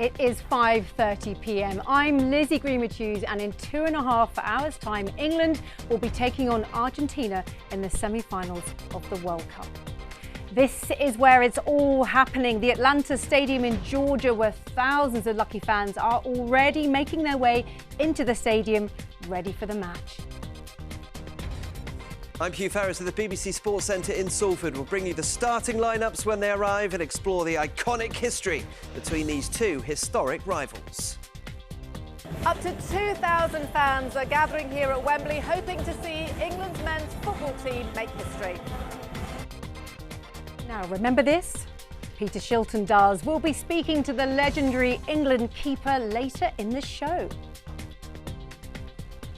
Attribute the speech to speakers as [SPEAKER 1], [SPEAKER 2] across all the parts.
[SPEAKER 1] It is 5:30 p.m. I'm Lizzie Greenwood-Hughes, and in 2.5 hours' time, England will be taking on Argentina in the semi-finals of the World Cup. This is where it's all happening. The Atlanta Stadium in Georgia, where thousands of lucky fans are already making their way into the stadium, ready for the match.
[SPEAKER 2] I'm Hugh Ferris of the BBC Sports Centre in Salford. We'll bring you the starting lineups when they arrive and explore the iconic history between these two historic rivals.
[SPEAKER 3] Up to 2,000 fans are gathering here at Wembley, hoping to see England's men's football team make history.
[SPEAKER 1] Now, remember this? Peter Shilton does. We'll be speaking to the legendary England keeper later in the show.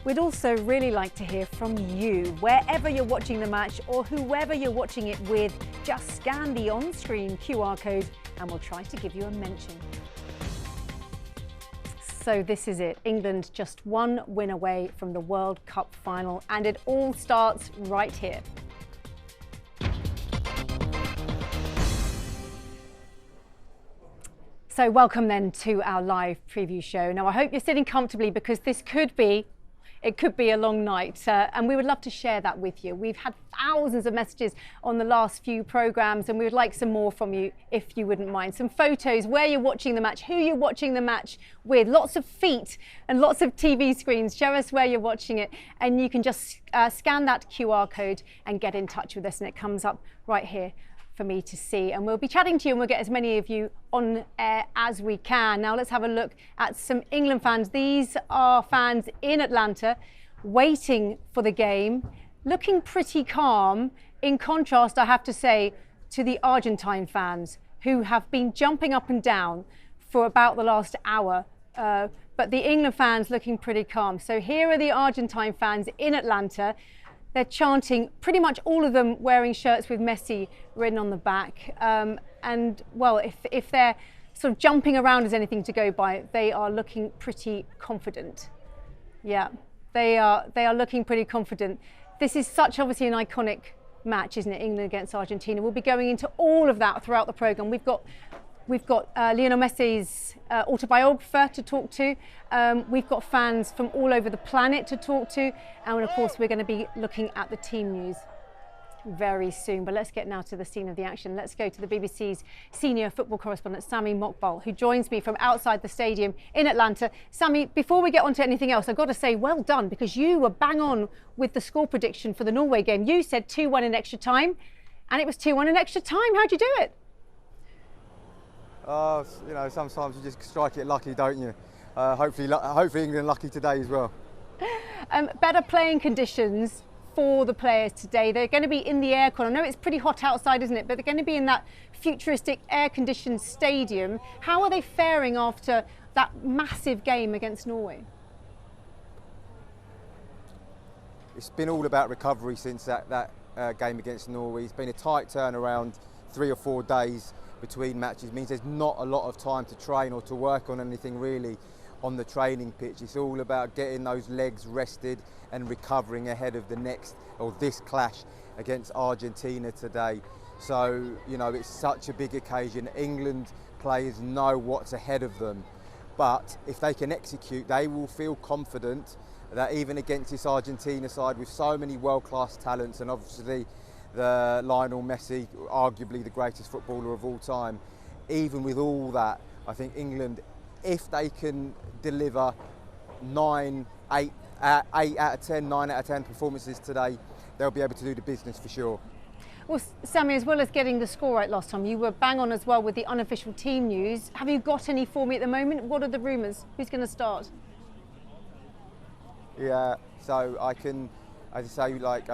[SPEAKER 1] We'd also really like to hear from you. Wherever you're watching the match or whoever you're watching it with, just scan the on-screen QR code and we'll try to give you a mention. So this is it. England just one win away from the World Cup final, and it all starts right here. So welcome then to our live preview show. Now I hope you're sitting comfortably, because this could be a long night, and we would love to share that with you. We've had thousands of messages on the last few programmes, and we would like some more from you, if you wouldn't mind. Some photos, where you're watching the match, who you're watching the match with, lots of feet and lots of TV screens. Show us where you're watching it, and you can just scan that QR code and get in touch with us, and it comes up right here for me to see. And we'll be chatting to you, and we'll get as many of you on air as we can. Now let's have a look at some England fans. These are fans in Atlanta waiting for the game, looking pretty calm, in contrast, I have to say, to the Argentine fans, who have been jumping up and down for about the last hour. But the England fans looking pretty calm. So here are the Argentine fans in Atlanta. They're chanting, pretty much all of them wearing shirts with Messi written on the back. And well, if they're sort of jumping around as anything to go by, they are looking pretty confident. Yeah, they are looking pretty confident. This is such obviously an iconic match, isn't it? England against Argentina. We'll be going into all of that throughout the programme. We've got Lionel Messi's autobiographer to talk to. We've got fans from all over the planet to talk to. And of course, we're going to be looking at the team news very soon. But let's get now to the scene of the action. Let's go to the BBC's senior football correspondent, Sami Mokbal, who joins me from outside the stadium in Atlanta. Sami, before we get on to anything else, I've got to say well done, because you were bang on with the score prediction for the Norway game. You said 2-1 in extra time, and it was 2-1 in extra time. How'd you do it?
[SPEAKER 4] You know, sometimes you just strike it lucky, don't you? Hopefully England lucky today as well.
[SPEAKER 1] Better playing conditions for the players today. They're going to be in the aircon. I know it's pretty hot outside, isn't it? But they're going to be in that futuristic air-conditioned stadium. How are they faring after that massive game against Norway?
[SPEAKER 4] It's been all about recovery since that game against Norway. It's been a tight turnaround, 3 or 4 days between matches. It means there's not a lot of time to train or to work on anything really on the training pitch. It's all about getting those legs rested and recovering ahead of the next, or this clash against Argentina today. So, you know, it's such a big occasion. England players know what's ahead of them, but if they can execute, they will feel confident that even against this Argentina side with so many world-class talents, and obviously the Lionel Messi, arguably the greatest footballer of all time. Even with all that, I think England, if they can deliver 8 out of 10, 9 out of 10 performances today, they'll be able to do the business for sure.
[SPEAKER 1] Well, Sami, as well as getting the score right last time, you were bang on as well with the unofficial team news. Have you got any for me at the moment? What are the rumours? Who's going to start?
[SPEAKER 4] Yeah, so I can, as I say, like,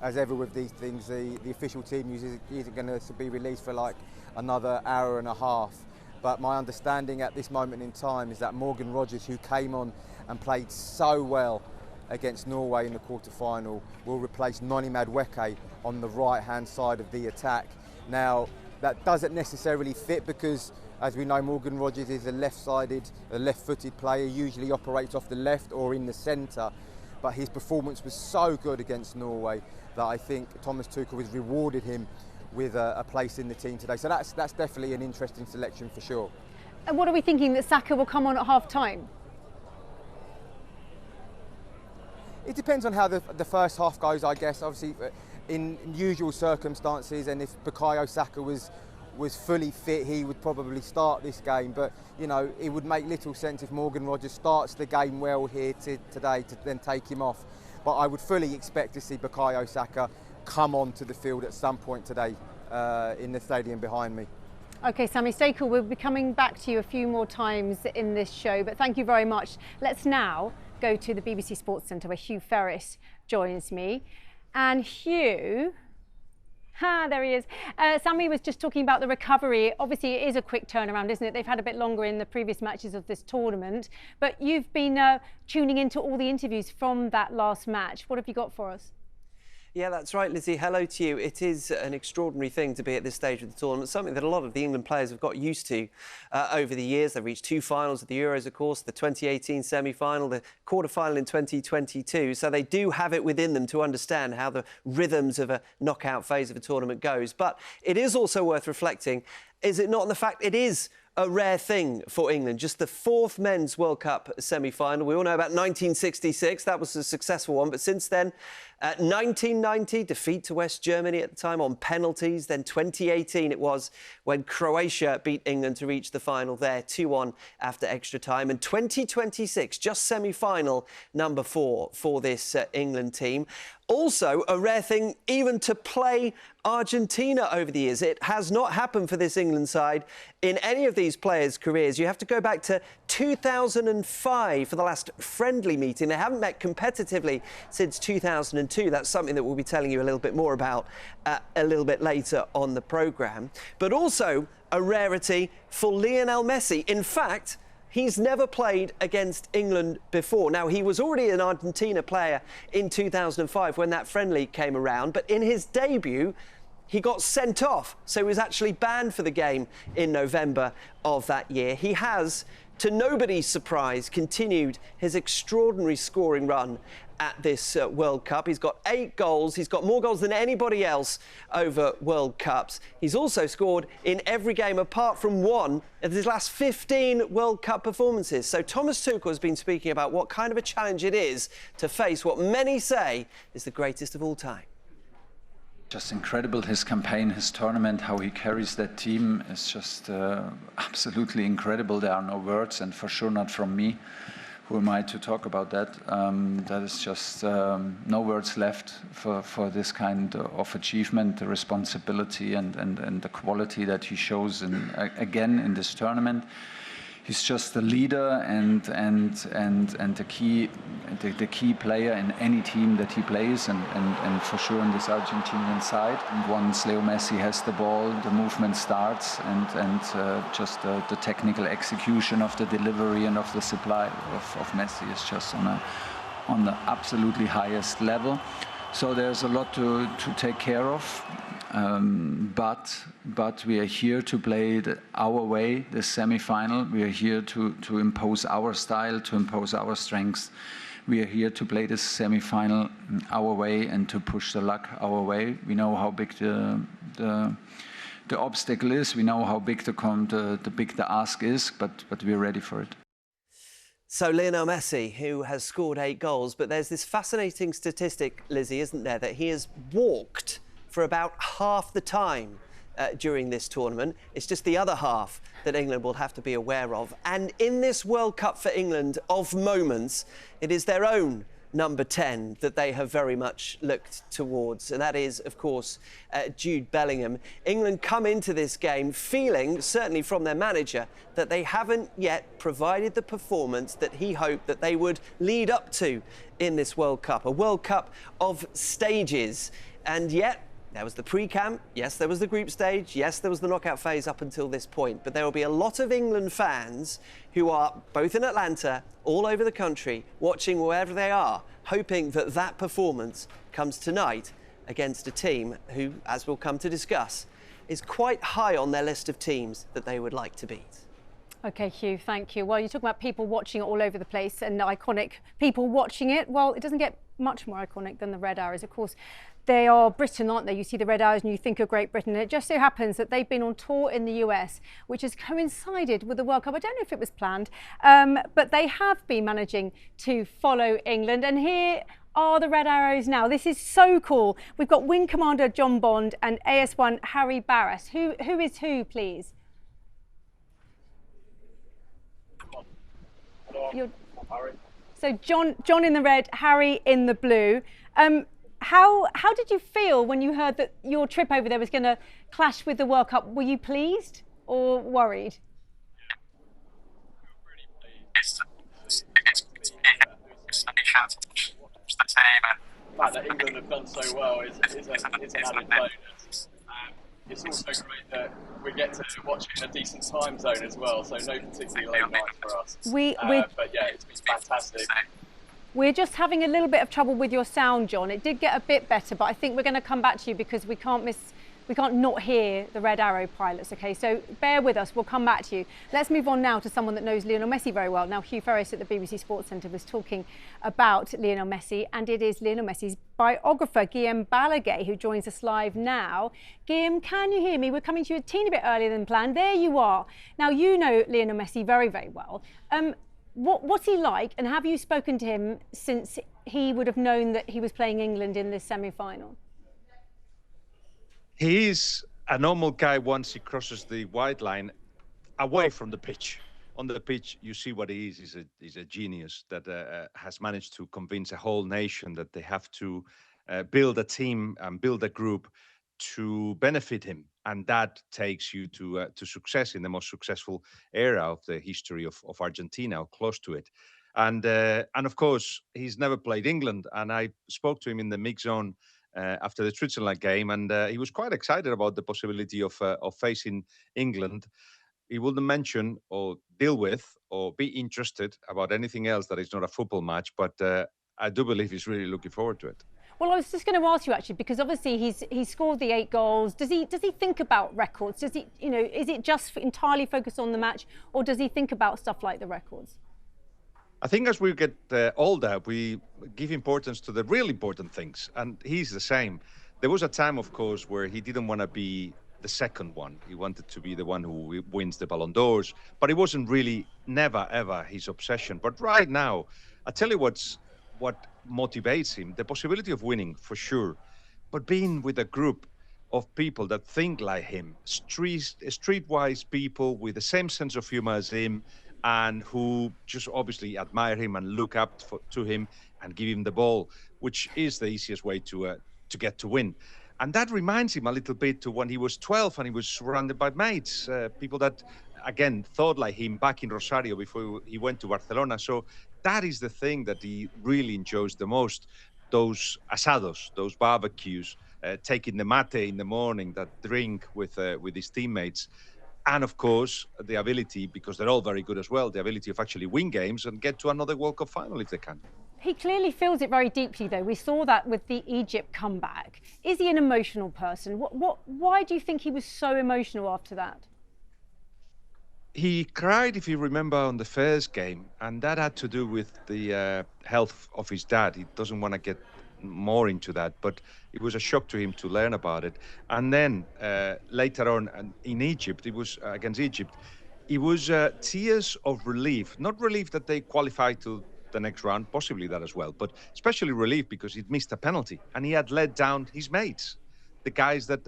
[SPEAKER 4] as ever with these things, the official team news isn't going to be released for like another hour and a half. But my understanding at this moment in time is that Morgan Rogers, who came on and played so well against Norway in the quarter-final, will replace Noni Madueke on the right-hand side of the attack. Now, that doesn't necessarily fit because, as we know, Morgan Rogers is a left-footed player, usually operates off the left or in the centre. But his performance was so good against Norway that I think Thomas Tuchel has rewarded him with a place in the team today. So that's definitely an interesting selection for sure.
[SPEAKER 1] And what are we thinking, that Saka will come on at half-time?
[SPEAKER 4] It depends on how the first half goes, I guess. Obviously, in usual circumstances, and if Bukayo Saka was fully fit, he would probably start this game. But, you know, it would make little sense if Morgan Rogers starts the game well here today to then take him off. But I would fully expect to see Bukayo Saka come onto the field at some point today in the stadium behind me.
[SPEAKER 1] OK, Sammy Stakel, we'll be coming back to you a few more times in this show, but thank you very much. Let's now go to the BBC Sports Centre where Hugh Ferris joins me. And Hugh, there he is. Sammy was just talking about the recovery. Obviously, it is a quick turnaround, isn't it? They've had a bit longer in the previous matches of this tournament. But you've been tuning into all the interviews from that last match. What have you got for us?
[SPEAKER 2] Yeah, that's right, Lizzie. Hello to you. It is an extraordinary thing to be at this stage of the tournament, something that a lot of the England players have got used to over the years. They've reached 2 finals at the Euros, of course, the 2018 semi-final, the quarter-final in 2022. So they do have it within them to understand how the rhythms of a knockout phase of a tournament goes. But it is also worth reflecting, is it not, on the fact it is a rare thing for England, just the 4th Men's World Cup semi-final. We all know about 1966, that was a successful one, but since then, 1990, defeat to West Germany at the time on penalties, then 2018 it was when Croatia beat England to reach the final there, 2-1 after extra time, and 2026, just semi-final number 4 for this England team. Also, a rare thing even to play Argentina over the years. It has not happened for this England side in any of these players' careers. You have to go back to 2005 for the last friendly meeting. They haven't met competitively since 2002. That's something that we'll be telling you a little bit more about a little bit later on the programme. But also a rarity for Lionel Messi. In fact, he's never played against England before. Now, he was already an Argentina player in 2005 when that friendly came around, but in his debut, he got sent off. So he was actually banned for the game in November of that year. He has, to nobody's surprise, continued his extraordinary scoring run at this World Cup. He's got 8 goals. He's got more goals than anybody else over World Cups. He's also scored in every game apart from one of his last 15 World Cup performances. So Thomas Tuchel has been speaking about what kind of a challenge it is to face what many say is the greatest of all time.
[SPEAKER 5] Just incredible, his campaign, his tournament, how he carries that team is just absolutely incredible. There are no words, and for sure not from me. Who am I to talk about that? That is just no words left for this kind of achievement, the responsibility and the quality that he shows again in this tournament. He's just the leader and the key player in any team that he plays, and for sure on this Argentinian side. And once Leo Messi has the ball, the movement starts, and just the technical execution of the delivery and of the supply of Messi is just on the absolutely highest level. So there's a lot to take care of. But we are here to play our way, the semi-final. We are here to impose our style, to impose our strengths. We are here to play this semi-final our way and to push the luck our way. We know how big the obstacle is. We know how big the ask is, but we're ready for it.
[SPEAKER 2] So Lionel Messi, who has scored 8 goals, but there's this fascinating statistic, Lizzie, isn't there, that he has walked for about half the time during this tournament. It's just the other half that England will have to be aware of. And in this World Cup for England of moments, it is their own number 10 that they have very much looked towards. And that is, of course, Jude Bellingham. England come into this game feeling, certainly from their manager, that they haven't yet provided the performance that he hoped that they would lead up to in this World Cup. A World Cup of stages. And yet, there was the pre-camp, yes, there was the group stage, yes, there was the knockout phase up until this point, but there will be a lot of England fans who are both in Atlanta, all over the country, watching wherever they are, hoping that that performance comes tonight against a team who, as we'll come to discuss, is quite high on their list of teams that they would like to beat.
[SPEAKER 1] OK, Hugh, thank you. Well, you talk about people watching it all over the place and iconic people watching it. Well, it doesn't get much more iconic than the Red Arrows. Of course, They are Britain, aren't they? You see the red arrows and you think of Great Britain. And it just so happens that they've been on tour in the US, which has coincided with the World Cup. I don't know if it was planned, but they have been managing to follow England. And here are the red arrows now. This is so cool. We've got Wing Commander John Bond and AS1 Harry Barras. Who is who, please? So John in the red, Harry in the blue. How did you feel when you heard that your trip over there was going to clash with the World Cup? Were you pleased or worried?
[SPEAKER 6] The fact that England have done so well is an added bonus. It's also great that we get to watch it in a decent time zone as well, so no particularly late night for us. But yeah, it's been fantastic.
[SPEAKER 1] We're just having a little bit of trouble with your sound, John. It did get a bit better, but I think we're going to come back to you because we can't not hear the Red Arrow pilots, okay? So bear with us, we'll come back to you. Let's move on now to someone that knows Lionel Messi very well. Now, Hugh Ferris at the BBC Sports Centre was talking about Lionel Messi, and it is Lionel Messi's biographer, Guillaume Balaguer, who joins us live now. Guillaume, can you hear me? We're coming to you a teeny bit earlier than planned. There you are. Now, you know Lionel Messi very, very well. What's he like, and have you spoken to him since he would have known that he was playing England in this semi-final?
[SPEAKER 7] He is a normal guy once he crosses the white line away from the pitch. On the pitch, you see what he is. He's a genius that has managed to convince a whole nation that they have to build a team and build a group to benefit him. And that takes you to success in the most successful era of the history of Argentina, or close to it. And of course, he's never played England. And I spoke to him in the mix zone after the Switzerland game, and he was quite excited about the possibility of facing England. He wouldn't mention or deal with or be interested about anything else that is not a football match, but I do believe he's really looking forward to it.
[SPEAKER 1] Well, I was just going to ask you actually, because obviously he's scored the 8 goals. Does he think about records? Does he, is it just entirely focused on the match, or does he think about stuff like the records?
[SPEAKER 7] I think as we get older, we give importance to the real important things, and he's the same. There was a time, of course, where he didn't want to be the second one. He wanted to be the one who wins the Ballon d'Ors, but it wasn't really, never, ever his obsession. But right now, I tell you what motivates him, the possibility of winning, for sure, but being with a group of people that think like him, streetwise people with the same sense of humor as him, and who just obviously admire him and look up to him and give him the ball, which is the easiest way to get to win. And that reminds him a little bit to when he was 12 and he was surrounded by mates, people that, again, thought like him back in Rosario before he went to Barcelona. So that is the thing that he really enjoys the most, those asados, those barbecues, taking the mate in the morning, that drink with his teammates. And of course, the ability, because they're all very good as well, the ability of actually win games and get to another World Cup final if they can.
[SPEAKER 1] He clearly feels it very deeply, though. We saw that with the Egypt comeback. Is he an emotional person? Why do you think he was so emotional after that?
[SPEAKER 7] He cried, if you remember, on the first game, and that had to do with the health of his dad. He doesn't want to get more into that, but it was a shock to him to learn about it. And then later on in Egypt, it was against Egypt, it was tears of relief. Not relief that they qualified to the next round, possibly that as well, but especially relief because he'd missed a penalty and he had let down his mates, the guys that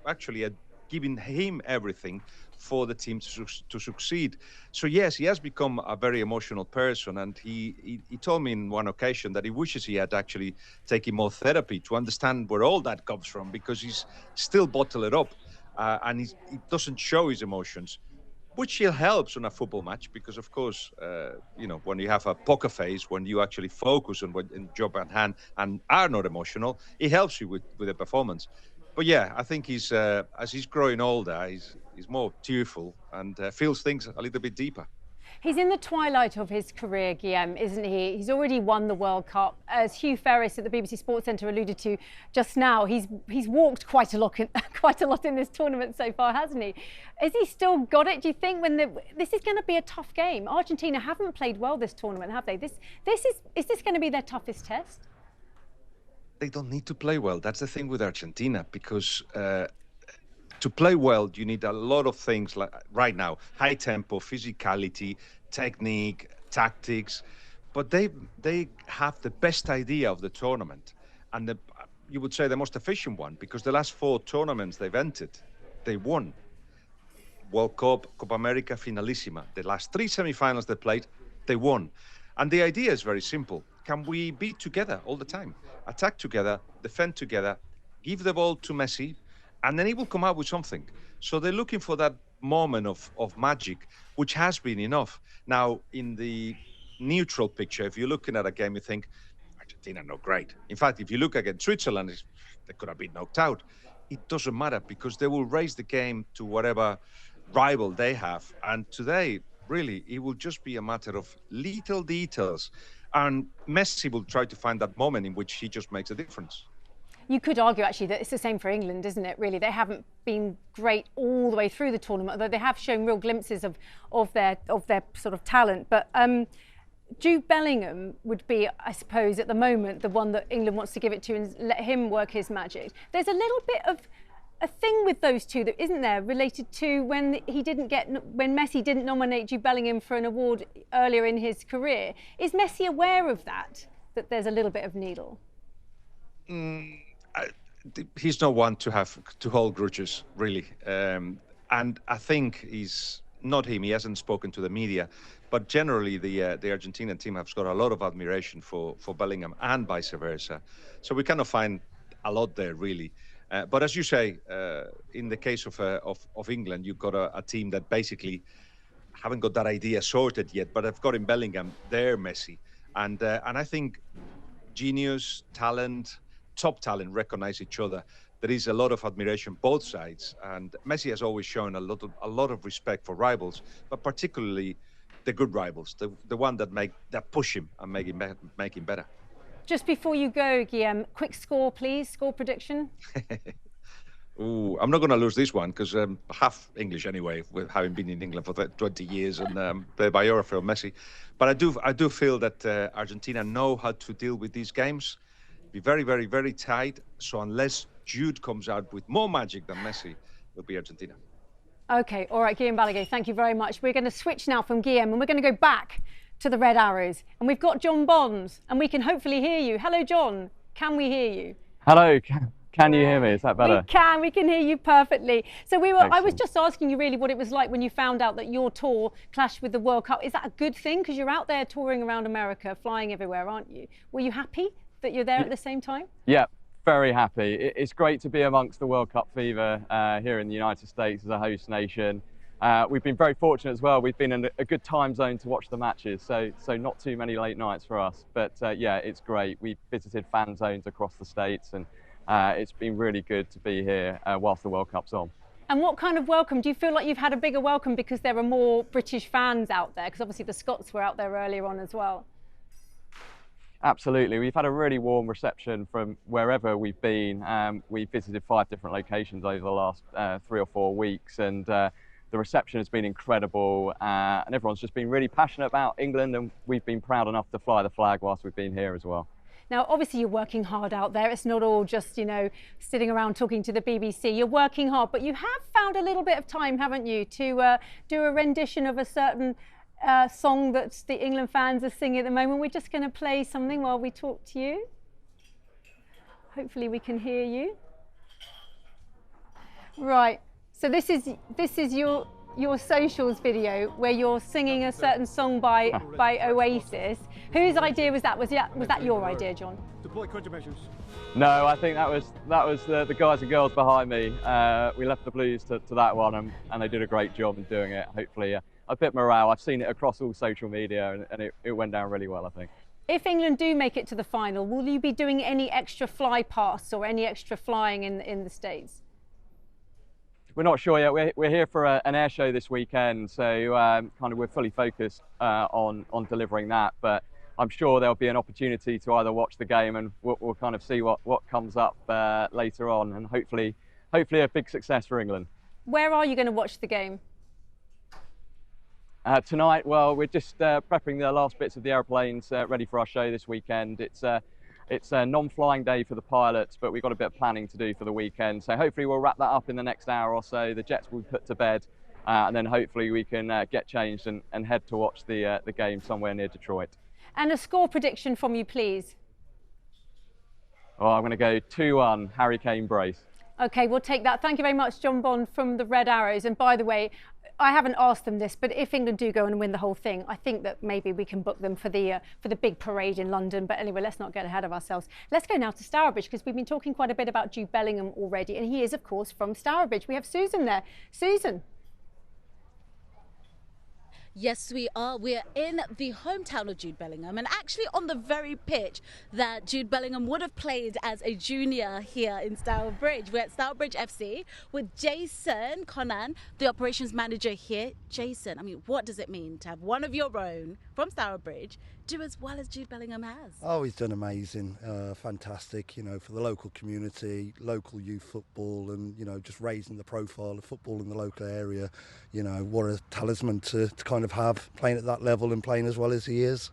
[SPEAKER 7] actually had given him everything for the team to succeed. So yes, he has become a very emotional person, and he told me in one occasion that he wishes he had actually taken more therapy to understand where all that comes from, because he's still bottled it up and he doesn't show his emotions, which helps on a football match, because of course, when you have a poker face, when you actually focus on what job at hand and are not emotional, it helps you with the performance. But yeah, I think he's as he's growing older, he's more tearful and feels things a little bit deeper.
[SPEAKER 1] He's in the twilight of his career, Guillaume, isn't he? He's already won the World Cup. As Hugh Ferris at the BBC Sports Centre alluded to just now, he's walked quite a lot in this tournament so far, hasn't he? Has he still got it? Do you think this is going to be a tough game? Argentina haven't played well this tournament, have they? Is this going to be their toughest test?
[SPEAKER 7] they don't need to play well. That's the thing with Argentina, because to play well, you need a lot of things like right now: high tempo, physicality, technique, tactics. But they have the best idea of the tournament, and you would say the most efficient one, because the last 4 tournaments they've entered, they won. World Cup, Copa America, Finalissima. The last 3 semi-finals they played, they won. And the idea is very simple. Can we be together all the time? Attack together, defend together, give the ball to Messi, and then he will come out with something. So they're looking for that moment of magic, which has been enough. Now, in the neutral picture, if you're looking at a game, you think, Argentina, not great. In fact, if you look against Switzerland, they could have been knocked out. It doesn't matter, because they will raise the game to whatever rival they have. And today, really, it will just be a matter of little details. And Messi will try to find that moment in which he just makes a difference.
[SPEAKER 1] You could argue actually that it's the same for England, isn't it? Really, they haven't been great all the way through the tournament, although they have shown real glimpses of their sort of talent. But Jude Bellingham would be, I suppose, at the moment, the one that England wants to give it to and let him work his magic. There's a little bit of a thing with those two, that isn't there, related to when Messi didn't nominate Jude Bellingham for an award earlier in his career. Is Messi aware of that there's a little bit of needle?
[SPEAKER 7] He's not one to hold grudges, really. And I think he's not him. He hasn't spoken to the media, but generally the Argentinian team has got a lot of admiration for Bellingham and vice versa. So we kind of find a lot there, really. But as you say, in the case of England, you've got a team that basically haven't got that idea sorted yet, but have got in Bellingham their Messi, and I think genius, talent, top talent recognize each other. There is a lot of admiration both sides, and Messi has always shown a lot of respect for rivals, but particularly the good rivals, the one that push him and make him better.
[SPEAKER 1] Just before you go, Guillem, quick score, please. Score prediction.
[SPEAKER 7] Ooh, I'm not going to lose this one, because I'm half English anyway, with having been in England for 20 years and the biography of Messi. But I do feel that Argentina know how to deal with these games. Be very, very, very tight. So unless Jude comes out with more magic than Messi, it'll be Argentina.
[SPEAKER 1] OK, all right, Guillem Balaguer, thank you very much. We're going to switch now from Guillem, and we're going to go back to the Red Arrows. And we've got John Bonds, and we can hopefully hear you. Hello, John. Can we hear you?
[SPEAKER 8] Hello. Can you hear me? Is that better?
[SPEAKER 1] We can hear you perfectly. So I was just asking you really what it was like when you found out that your tour clashed with the World Cup. Is that a good thing? Because you're out there touring around America, flying everywhere, aren't you? Were you happy that you're there at the same time?
[SPEAKER 8] Yeah, very happy. It's great to be amongst the World Cup fever here in the United States as a host nation. We've been very fortunate as well. We've been in a good time zone to watch the matches, so not too many late nights for us. But yeah, it's great. We visited fan zones across the States, and it's been really good to be here whilst the World Cup's on.
[SPEAKER 1] And what kind of welcome? Do you feel like you've had a bigger welcome because there are more British fans out there? Because obviously the Scots were out there earlier on as well.
[SPEAKER 8] Absolutely. We've had a really warm reception from wherever we've been. We've visited 5 different locations over the last 3 or 4 weeks, and the reception has been incredible, and everyone's just been really passionate about England, and we've been proud enough to fly the flag whilst we've been here as well.
[SPEAKER 1] Now, obviously, you're working hard out there. It's not all just, sitting around talking to the BBC. You're working hard, but you have found a little bit of time, haven't you, to do a rendition of a certain song that the England fans are singing at the moment. We're just going to play something while we talk to you. Hopefully, we can hear you. Right. So this is your socials video where you're singing a certain song by Oasis. Whose idea was that? Was that your idea, John?
[SPEAKER 9] Deploy countermeasures.
[SPEAKER 8] No, I think that was the guys and girls behind me. We left the blues to that one, and they did a great job in doing it. Hopefully, a bit morale. I've seen it across all social media, and it went down really well, I think.
[SPEAKER 1] If England do make it to the final, will you be doing any extra fly pasts or any extra flying in the States?
[SPEAKER 8] We're not sure yet. We're here for an air show this weekend, so we're fully focused on delivering that. But I'm sure there'll be an opportunity to either watch the game, and we'll kind of see what comes up later on, and hopefully a big success for England.
[SPEAKER 1] Where are you going to watch the game?
[SPEAKER 8] Tonight, well, we're just prepping the last bits of the airplanes ready for our show this weekend. It's It's a non-flying day for the pilots, but we've got a bit of planning to do for the weekend. So hopefully we'll wrap that up in the next hour or so. The jets will be put to bed, and then hopefully we can get changed and head to watch the game somewhere near Detroit.
[SPEAKER 1] And a score prediction from you, please.
[SPEAKER 8] Oh, I'm going to go 2-1, Harry Kane brace.
[SPEAKER 1] OK, we'll take that. Thank you very much, John Bond from the Red Arrows. And by the way, I haven't asked them this, but if England do go and win the whole thing, I think that maybe we can book them for the big parade in London. But anyway, let's not get ahead of ourselves. Let's go now to Stourbridge, because we've been talking quite a bit about Jude Bellingham already. And he is, of course, from Stourbridge. We have Susan there. Susan.
[SPEAKER 9] Yes, we are. We're in the hometown of Jude Bellingham, and actually on the very pitch that Jude Bellingham would have played as a junior here in Stourbridge. We're at Stourbridge FC with Jason Conan, the operations manager here. Jason, I mean, what does it mean to have one of your own from Stourbridge do as well as Jude Bellingham has?
[SPEAKER 10] Oh, he's done amazing, fantastic, you know, for the local community, local youth football, and, you know, just raising the profile of football in the local area. You know, what a talisman to kind of have, playing at that level and playing as well as he is.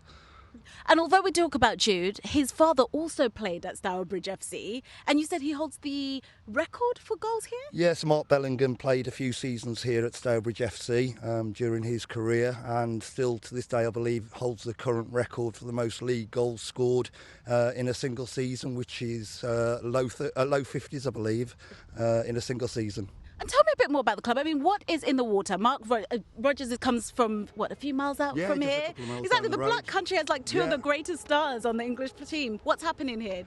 [SPEAKER 9] And although we talk about Jude, his father also played at Stourbridge FC, and you said he holds the record for goals here?
[SPEAKER 10] Yes, Mark Bellingham played a few seasons here at Stourbridge FC during his career, and still to this day, I believe, holds the current record for the most league goals scored in a single season, which is low 50s, I believe, in a single season.
[SPEAKER 9] And tell me a bit more about the club. I mean, what is in the water? Mark Rogers comes from, what, a few miles out from
[SPEAKER 10] just
[SPEAKER 9] here?
[SPEAKER 10] a couple of miles
[SPEAKER 9] Exactly,
[SPEAKER 10] down
[SPEAKER 9] the
[SPEAKER 10] the road.
[SPEAKER 9] Black Country has like two of the greatest stars on the English team. What's happening here?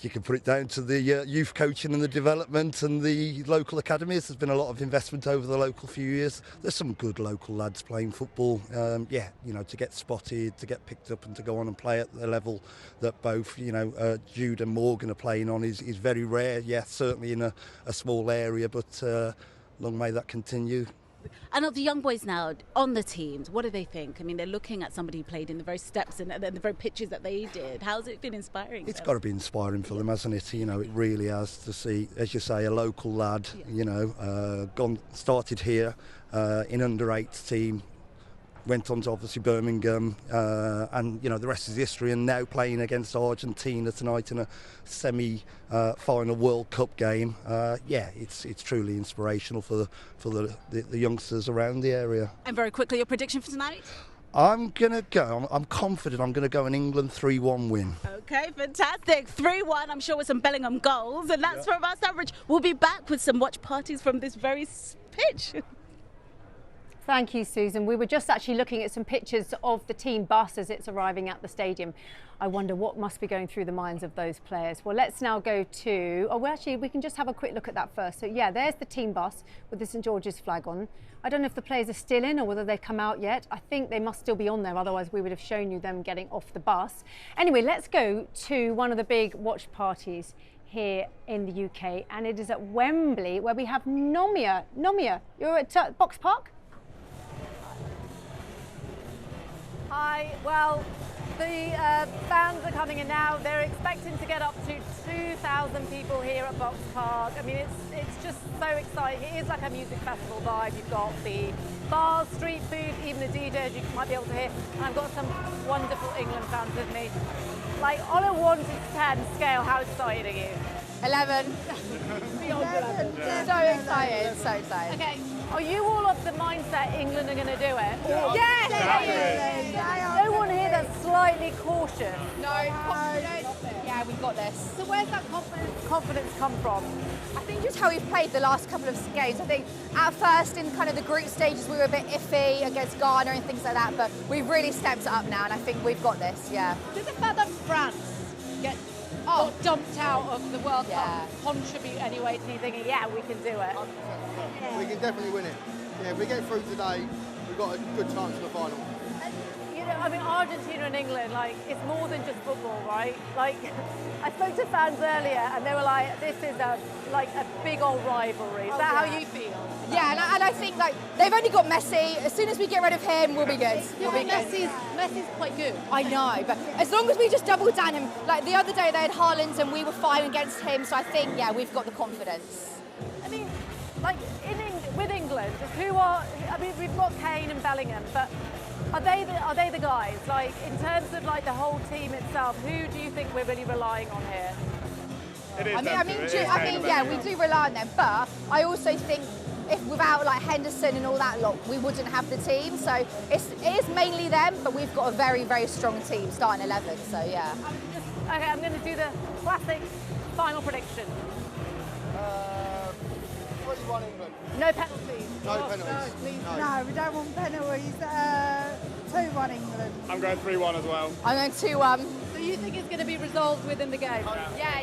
[SPEAKER 10] You can put it down to the youth coaching and the development and the local academies. There's been a lot of investment over the local few years. There's some good local lads playing football. Yeah, you know, to get spotted, to get picked up and to go on and play at the level that both, you know, Jude and Morgan are playing on is very rare. Yeah, certainly in a small area, but long may that continue.
[SPEAKER 9] And of the young boys now on the teams, what do they think? I mean, they're looking at somebody who played in the very steps and the very pitches that they did. How's it been inspiring?
[SPEAKER 10] It's got to be inspiring for them, hasn't it? You know, it really has, to see, as you say, a local lad, you know, started here in under-8 team, went on to obviously Birmingham, and, you know, the rest is history, and now playing against Argentina tonight in a semi-final World Cup game. Yeah, it's truly inspirational for the youngsters around the area.
[SPEAKER 9] And very quickly, your prediction for tonight?
[SPEAKER 10] I'm confident I'm going to go an England 3-1 win.
[SPEAKER 9] Okay, fantastic. 3-1, I'm sure with some Bellingham goals, and that's from our Stourbridge. We'll be back with some watch parties from this very pitch.
[SPEAKER 1] Thank you, Susan. We were just actually looking at some pictures of the team bus as it's arriving at the stadium. I wonder what must be going through the minds of those players. Well, let's now go to... Oh, well, actually, we can just have a quick look at that first. So, yeah, there's the team bus with the St George's flag on. I don't know if the players are still in or whether they've come out yet. I think they must still be on there, otherwise we would have shown you them getting off the bus. Anyway, let's go to one of the big watch parties here in the UK, and it is at Wembley, where we have Nomia. Nomia, you're at Box Park?
[SPEAKER 3] Hi, well, the fans are coming in now. They're expecting to get up to 2,000 people here at Box Park. I mean, it's just so exciting. It is like a music festival vibe. You've got the bars, street food, even the DJs you might be able to hear. And I've got some wonderful England fans with me. Like, on a 1 to 10 scale, how excited are you?
[SPEAKER 11] 11.
[SPEAKER 3] Beyond 11.
[SPEAKER 11] So excited, so excited.
[SPEAKER 3] Okay, are you all of the mindset England are going to do it? Or
[SPEAKER 11] Yes!
[SPEAKER 3] no one here that's slightly cautious?
[SPEAKER 11] No, confident. Yeah, we've got this.
[SPEAKER 3] So where's that confidence come from?
[SPEAKER 11] I think just how we've played the last couple of games. I think at first in kind of the group stages we were a bit iffy against Ghana and things like that, but we've really stepped it up now, and I think we've got this, yeah.
[SPEAKER 3] Does the fact that France got dumped out of the World Cup contribute anyway to you thinking, yeah, we can do it?
[SPEAKER 12] We can definitely win it. Yeah, if we get through today, we've got a good chance for the final.
[SPEAKER 3] You know, I mean, Argentina and England, like, it's more than just football, right? Like, I spoke to fans earlier and they were like, this is a big old rivalry. Is that how you feel?
[SPEAKER 11] Yeah, and I think, like, they've only got Messi. As soon as we get rid of him, we'll be good.
[SPEAKER 3] Yeah, but Messi's quite good.
[SPEAKER 11] I know, but as long as we just double down him, like the other day they had Haaland and we were fine against him, so I think, yeah, we've got the confidence.
[SPEAKER 3] I mean, like, with England, I mean, we've got Kane and Bellingham, but Are they the guys? Like, in terms of like the whole team itself, who do you think we're really relying on here?
[SPEAKER 11] Yeah, we do rely on them, but I also think if without like Henderson and all that lot, we wouldn't have the team. So it is mainly them, but we've got a very, very strong team, starting 11. So yeah.
[SPEAKER 3] I'm going to do the classic final prediction.
[SPEAKER 12] 3-1 England.
[SPEAKER 3] No penalties.
[SPEAKER 12] No penalties.
[SPEAKER 13] No, we don't want penalties. 2-1 England.
[SPEAKER 14] I'm going 3-1 as well.
[SPEAKER 11] I'm going 2-1.
[SPEAKER 3] So you think it's going to be resolved within the game?
[SPEAKER 11] Yeah.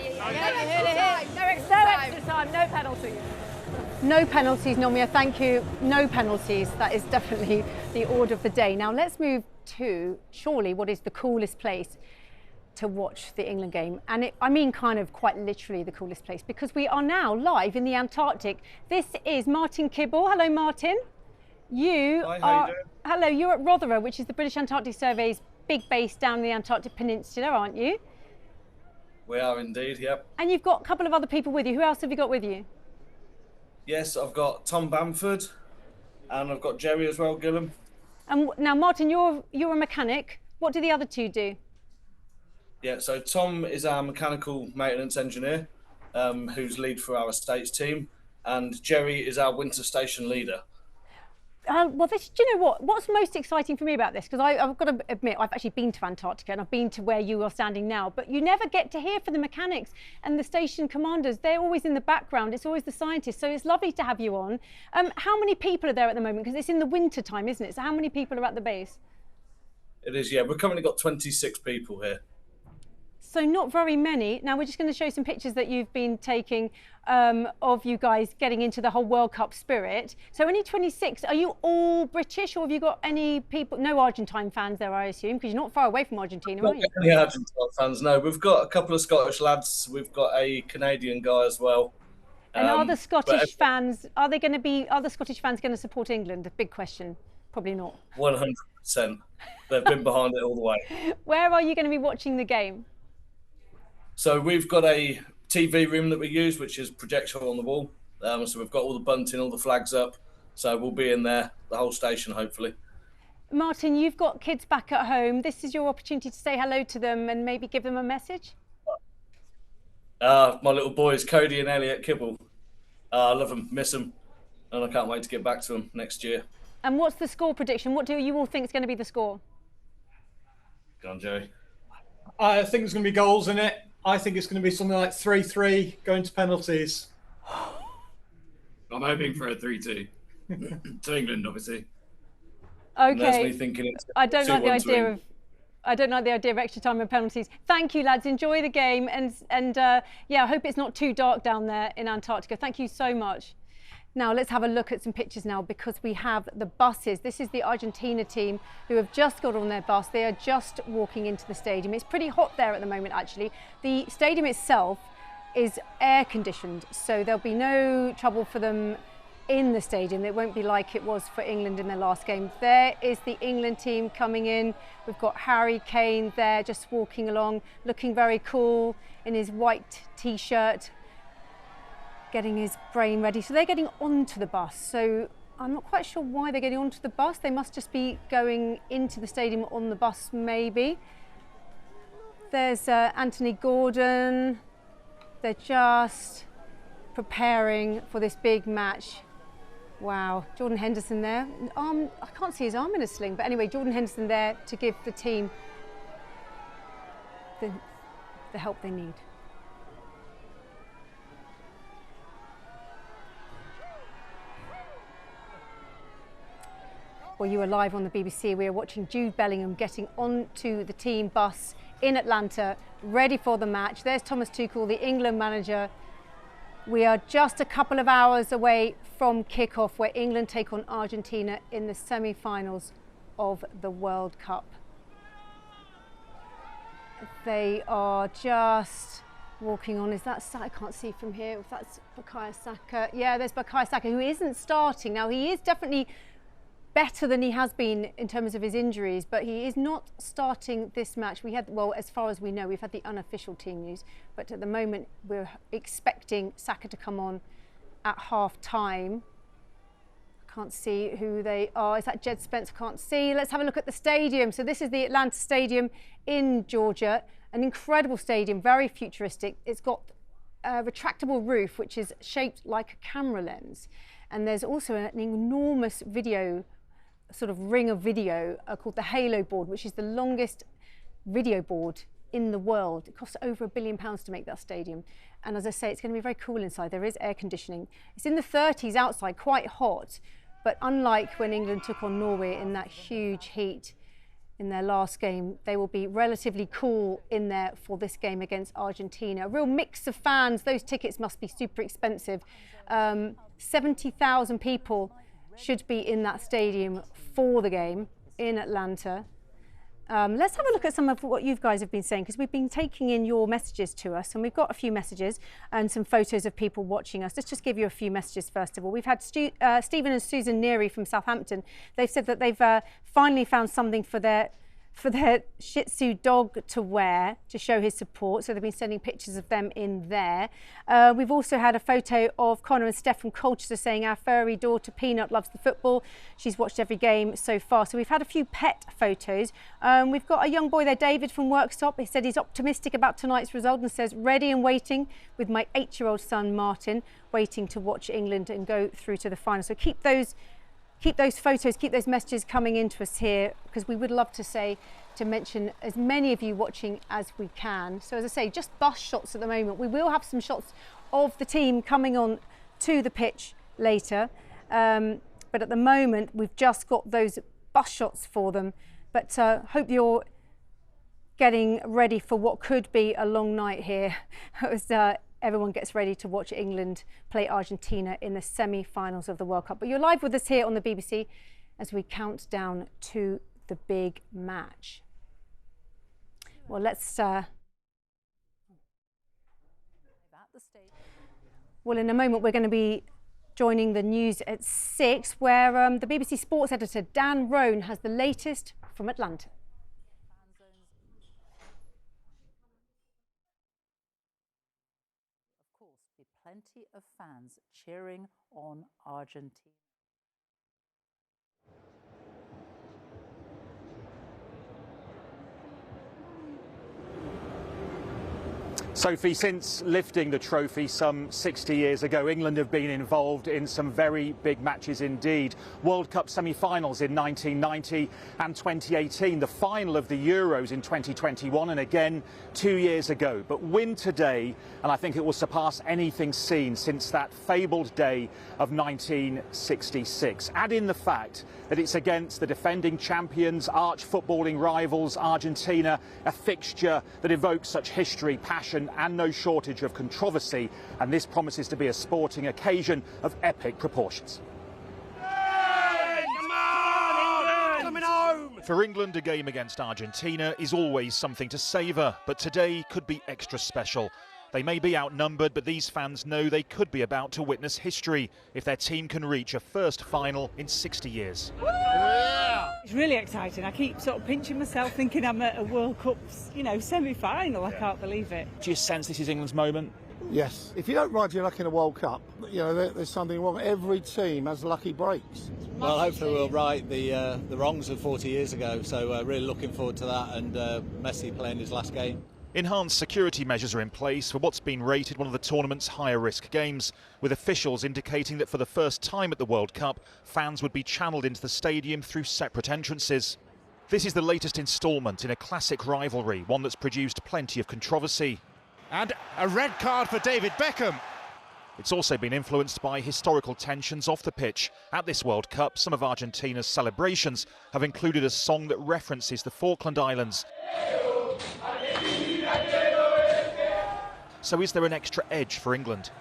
[SPEAKER 3] No extra time, no penalties.
[SPEAKER 1] No penalties, Nomia, thank you. No penalties. That is definitely the order of the day. Now let's move to surely what is the coolest place to watch the England game. And I mean kind of quite literally the coolest place, because we are now live in the Antarctic. This is Martin Kibble. Hello, Martin.
[SPEAKER 14] Hi, how you doing?
[SPEAKER 1] Hello, you're at Rothera, which is the British Antarctic Survey's big base down the Antarctic Peninsula, aren't you?
[SPEAKER 14] We are indeed, yep.
[SPEAKER 1] And you've got a couple of other people with you. Who else have you got with you?
[SPEAKER 14] Yes, I've got Tom Bamford and I've got Jerry as well, Gillam.
[SPEAKER 1] And now, Martin, you're a mechanic. What do the other two do?
[SPEAKER 14] Yeah, so Tom is our mechanical maintenance engineer, who's lead for our estates team, and Jerry is our winter station leader.
[SPEAKER 1] Well, do you know what? What's most exciting for me about this? Because I've got to admit, I've actually been to Antarctica and I've been to where you are standing now, but you never get to hear from the mechanics and the station commanders. They're always in the background. It's always the scientists. So it's lovely to have you on. How many people are there at the moment? Because it's in the winter time, isn't it? So how many people are at the base?
[SPEAKER 14] It is, yeah. We've currently got 26 people here.
[SPEAKER 1] So not very many. Now we're just going to show some pictures that you've been taking of you guys getting into the whole World Cup spirit. So only 26. Are you all British, or have you got any people? No Argentine fans there, I assume, because you're not far away from Argentina, are you?
[SPEAKER 14] Not any Argentine fans, no. We've got a couple of Scottish lads. We've got a Canadian guy as well.
[SPEAKER 1] And are the Scottish fans? Are the Scottish fans going to support England? The big question. Probably not.
[SPEAKER 14] 100%. They've been behind it all the way.
[SPEAKER 1] Where are you going to be watching the game?
[SPEAKER 14] So we've got a TV room that we use, which is projector on the wall. So we've got all the bunting, all the flags up. So we'll be in there, the whole station, hopefully.
[SPEAKER 1] Martin, you've got kids back at home. This is your opportunity to say hello to them and maybe give them a message.
[SPEAKER 14] My little boys, Cody and Elliot Kibble. I love them, miss them, and I can't wait to get back to them next year.
[SPEAKER 1] And what's the score prediction? What do you all think is going to be the score?
[SPEAKER 14] Go on, Jerry.
[SPEAKER 15] I think there's going to be goals in it. I think it's going to be something like 3-3 going to penalties.
[SPEAKER 16] I'm hoping for a 3-2 to England, obviously.
[SPEAKER 1] Okay.
[SPEAKER 14] Thinking
[SPEAKER 1] I don't like the idea of. I don't like the idea of extra time and penalties. Thank you, lads. Enjoy the game, and yeah, I hope it's not too dark down there in Antarctica. Thank you so much. Now let's have a look at some pictures now, because we have the buses. This is the Argentina team who have just got on their bus. They are just walking into the stadium. It's pretty hot there at the moment, actually. The stadium itself is air conditioned, so there'll be no trouble for them in the stadium. It won't be like it was for England in their last game. There is the England team coming in. We've got Harry Kane there just walking along, looking very cool in his white t-shirt, getting his brain ready. So they're getting onto the bus. So I'm not quite sure why they're getting onto the bus. They must just be going into the stadium on the bus, maybe. There's Anthony Gordon. They're just preparing for this big match. Wow, Jordan Henderson there. I can't see his arm in a sling, but anyway, Jordan Henderson there to give the team the help they need. Well, you are live on the BBC. We are watching Jude Bellingham getting onto the team bus in Atlanta, ready for the match. There's Thomas Tuchel, the England manager. We are just a couple of hours away from kickoff, where England take on Argentina in the semi-finals of the World Cup. They are just walking on. Is that Saka? I can't see from here if that's Bukayo Saka. Yeah, there's Bukayo Saka, who isn't starting. Now, he is definitely better than he has been in terms of his injuries, but he is not starting this match. We had, well, as far as we know, we've had the unofficial team news, but at the moment we're expecting Saka to come on at half time. I Can't see who they are. Is that Jed Spence? Can't see. Let's have a look at the stadium. So this is the Atlanta Stadium in Georgia. An incredible stadium, very futuristic. It's got a retractable roof, which is shaped like a camera lens. And there's also an enormous video, sort of ring of video called the Halo board, which is the longest video board in the world. It costs over £1 billion to make that stadium. And as I say, it's going to be very cool inside. There is air conditioning. It's in the 30s outside, quite hot. But unlike when England took on Norway in that huge heat in their last game, they will be relatively cool in there for this game against Argentina. A real mix of fans. Those tickets must be super expensive. 70,000 people should be in that stadium for the game in Atlanta. Let's have a look at some of what you guys have been saying, because we've been taking in your messages to us, and we've got a few messages and some photos of people watching us. Let's just give you a few messages first of all. We've had Stephen and Susan Neary from Southampton. They've said that they've finally found something for their Shih Tzu dog to wear to show his support. So they've been sending pictures of them in there. We've also had a photo of Connor and Steph from Colchester saying our furry daughter Peanut loves the football. She's watched every game so far. So we've had a few pet photos. We've got a young boy there, David from Workstop. He said he's optimistic about tonight's result and says, ready and waiting with my 8-year-old son Martin, waiting to watch England and go through to the final. So keep those photos, keep those messages coming into us here, because we would love to mention as many of you watching as we can. So as I say, just bus shots at the moment. We will have some shots of the team coming on to the pitch later. But at the moment, we've just got those bus shots for them. But hope you're getting ready for what could be a long night here as everyone gets ready to watch England play Argentina in the semi-finals of the World Cup. But you're live with us here on the BBC as we count down to the big match. Well, let's... Well, in a moment, we're going to be joining the news at 6, where the BBC Sports editor, Dan Roan, has the latest from Atlanta.
[SPEAKER 17] Plenty of fans cheering on Argentina.
[SPEAKER 18] Sophie, since lifting the trophy some 60 years ago, England have been involved in some very big matches indeed. World Cup semi-finals in 1990 and 2018, the final of the Euros in 2021, and again 2 years ago. But win today, and I think it will surpass anything seen since that fabled day of 1966. Add in the fact that it's against the defending champions, arch footballing rivals, Argentina, a fixture that evokes such history, passion and no shortage of controversy, and this promises to be a sporting occasion of epic proportions. For England, a game against Argentina is always something to savour, but today could be extra special. They may be outnumbered, but these fans know they could be about to witness history if their team can reach a first final in 60 years.
[SPEAKER 19] It's really exciting. I keep sort of pinching myself thinking I'm at a World Cup, semi-final. I can't believe it.
[SPEAKER 18] Do you sense this is England's moment?
[SPEAKER 20] Yes. If you don't ride your luck in a World Cup, there's something wrong. Every team has lucky breaks.
[SPEAKER 21] Well, hopefully we'll right the wrongs of 40 years ago. So really looking forward to that, and Messi playing his last game.
[SPEAKER 18] Enhanced security measures are in place for what's been rated one of the tournament's higher risk games, with officials indicating that for the first time at the World Cup, fans would be channeled into the stadium through separate entrances. This is the latest instalment in a classic rivalry, one that's produced plenty of controversy.
[SPEAKER 22] And a red card for David Beckham.
[SPEAKER 18] It's also been influenced by historical tensions off the pitch. At this World Cup, some of Argentina's celebrations have included a song that references the Falkland Islands. So is there an extra edge for England?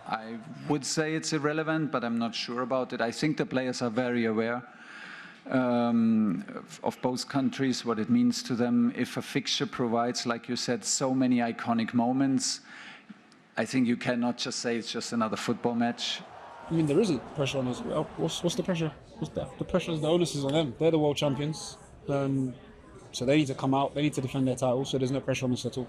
[SPEAKER 5] I would say it's irrelevant, but I'm not sure about it. I think the players are very aware of both countries, what it means to them. If a fixture provides, like you said, so many iconic moments, I think you cannot just say it's just another football match.
[SPEAKER 23] I mean, there isn't pressure on us. What's the pressure? The pressure is, the onus is on them. They're the world champions. So they need to come out, they need to defend their title, so there's no pressure on us at all.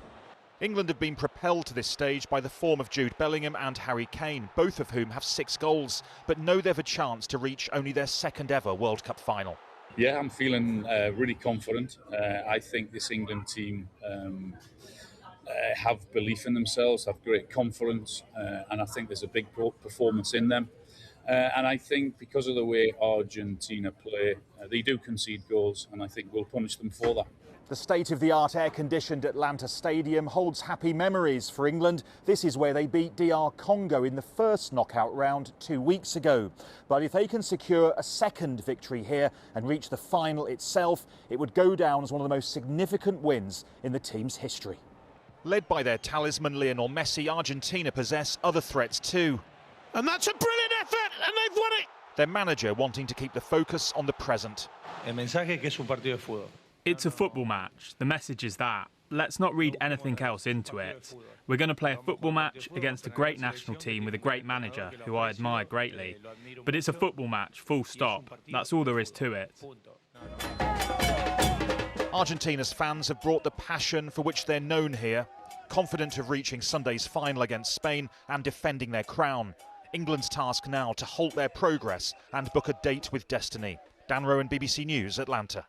[SPEAKER 18] England have been propelled to this stage by the form of Jude Bellingham and Harry Kane, both of whom have 6 goals, but know they've a chance to reach only their second ever World Cup final.
[SPEAKER 2] Yeah, I'm feeling really confident. I think this England team have belief in themselves, have great confidence, and I think there's a big performance in them. And I think because of the way Argentina play, they do concede goals, and I think we'll punish them for that.
[SPEAKER 18] The state-of-the-art air-conditioned Atlanta Stadium holds happy memories for England. This is where they beat DR Congo in the first knockout round 2 weeks ago. But if they can secure a second victory here and reach the final itself, it would go down as one of the most significant wins in the team's history. Led by their talisman Lionel Messi, Argentina possess other threats too.
[SPEAKER 22] And that's a brilliant effort, and they've won it!
[SPEAKER 18] Their manager wanting to keep the focus on the present.
[SPEAKER 4] El mensaje que es un partido de fútbol.
[SPEAKER 6] It's a football match. The message is that. Let's not read anything else into it. We're going to play a football match against a great national team with a great manager, who I admire greatly. But it's a football match, full stop. That's all there is to it.
[SPEAKER 18] Argentina's fans have brought the passion for which they're known here, confident of reaching Sunday's final against Spain and defending their crown. England's task now to halt their progress and book a date with destiny. Dan Rowan, BBC News, Atlanta.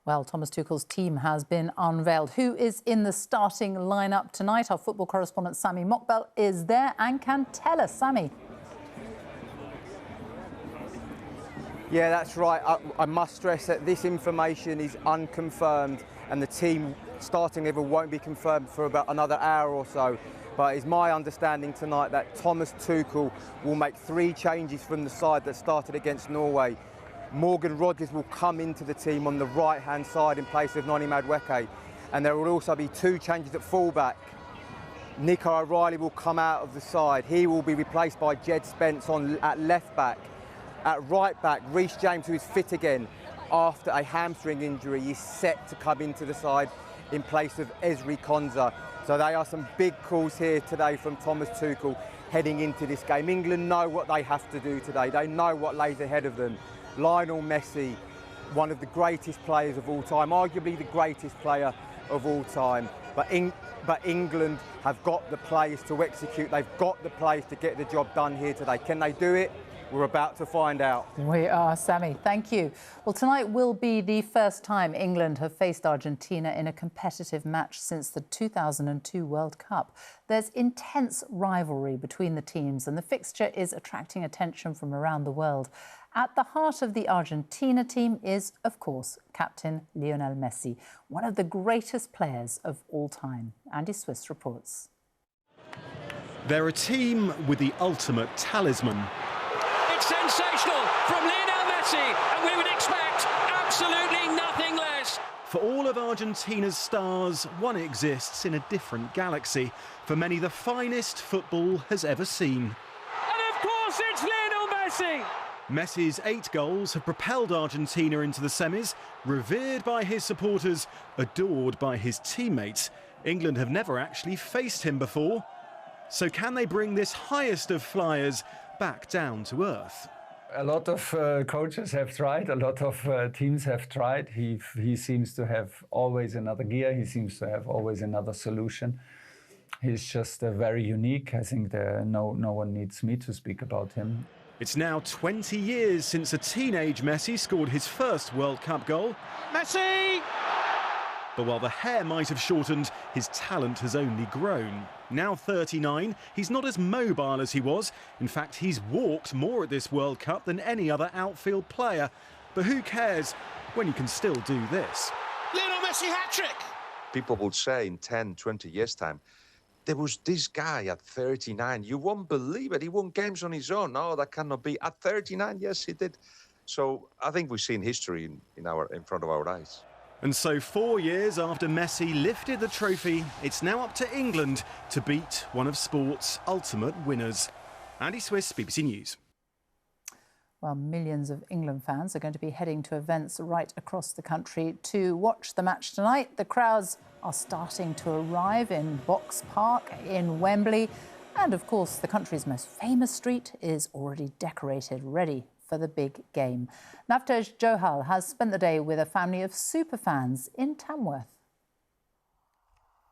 [SPEAKER 17] Well, Thomas Tuchel's team has been unveiled. Who is in the starting lineup tonight? Our football correspondent Sami Mokbel is there and can tell us. Sami.
[SPEAKER 24] Yeah, that's right. I must stress that this information is unconfirmed and the team starting level won't be confirmed for about another hour or so. But it's my understanding tonight that Thomas Tuchel will make 3 changes from the side that started against Norway. Morgan Rogers will come into the team on the right-hand side in place of Noni Madueke. And there will also be 2 changes at fullback. Nico O'Reilly will come out of the side. He will be replaced by Jed Spence at left-back. At right-back, Reece James, who is fit again after a hamstring injury, is set to come into the side in place of Ezri Konsa. So they are some big calls here today from Thomas Tuchel heading into this game. England know what they have to do today. They know what lays ahead of them. Lionel Messi, one of the greatest players of all time, arguably the greatest player of all time. But England have got the players to execute. They've got the players to get the job done here today. Can they do it? We're about to find out.
[SPEAKER 17] We are, Sami. Thank you. Well, tonight will be the first time England have faced Argentina in a competitive match since the 2002 World Cup. There's intense rivalry between the teams and the fixture is attracting attention from around the world. At the heart of the Argentina team is, of course, captain Lionel Messi, one of the greatest players of all time. Andy Swiss reports.
[SPEAKER 25] They're a team with the ultimate talisman.
[SPEAKER 26] It's sensational from Lionel Messi, and we would expect absolutely nothing less.
[SPEAKER 25] For all of Argentina's stars, one exists in a different galaxy. For many, the finest football has ever seen.
[SPEAKER 26] And of course, it's Lionel Messi.
[SPEAKER 25] Messi's 8 goals have propelled Argentina into the semis, revered by his supporters, adored by his teammates. England have never actually faced him before. So can they bring this highest of flyers back down to earth?
[SPEAKER 27] A lot of coaches have tried, a lot of teams have tried. He seems to have always another gear, he seems to have always another solution. He's just very unique. I think no one needs me to speak about him.
[SPEAKER 25] It's now 20 years since a teenage Messi scored his first World Cup goal.
[SPEAKER 26] Messi!
[SPEAKER 25] But while the hair might have shortened, his talent has only grown. Now 39, he's not as mobile as he was. In fact, he's walked more at this World Cup than any other outfield player. But who cares when you can still do this?
[SPEAKER 22] Lionel Messi hat-trick!
[SPEAKER 7] People would say in 10, 20 years' time, there was this guy at 39. You won't believe it. He won games on his own. No, that cannot be. At 39, yes, he did. So I think we've seen history in front of our eyes.
[SPEAKER 25] And so 4 years after Messi lifted the trophy, it's now up to England to beat one of sport's ultimate winners. Andy Swiss, BBC News.
[SPEAKER 17] Well, millions of England fans are going to be heading to events right across the country to watch the match tonight. The crowds are starting to arrive in Box Park in Wembley. And, of course, the country's most famous street is already decorated, ready for the big game. Naftej Johal has spent the day with a family of superfans in Tamworth.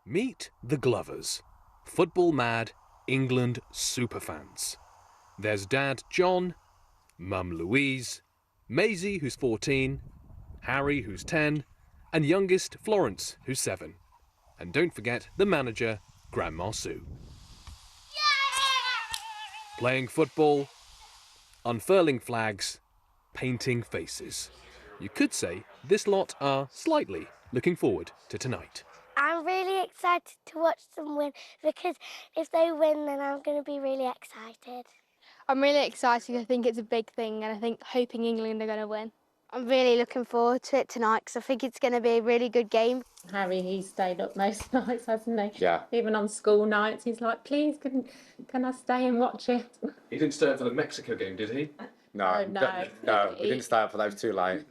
[SPEAKER 3] Meet the Glovers, football-mad England superfans. There's Dad John, Mum Louise, Maisie, who's 14, Harry, who's 10, and youngest Florence, who's 7. And don't forget the manager, Grandma Sue. Playing football, unfurling flags, painting faces. You could say this lot are slightly looking forward to tonight.
[SPEAKER 8] I'm really excited to watch them win, because if they win, then I'm going to be really excited.
[SPEAKER 9] I'm really excited. I think it's a big thing, and I think hoping England are going to win. I'm really looking forward to it tonight, because I think it's going to be a really good game.
[SPEAKER 10] Harry, he's stayed up most nights, hasn't he?
[SPEAKER 11] Yeah.
[SPEAKER 10] Even on school nights, he's like, please, can I stay and watch it?
[SPEAKER 11] He didn't stay up for the Mexico game, did he?
[SPEAKER 10] No.
[SPEAKER 11] No, we didn't stay up for those too late.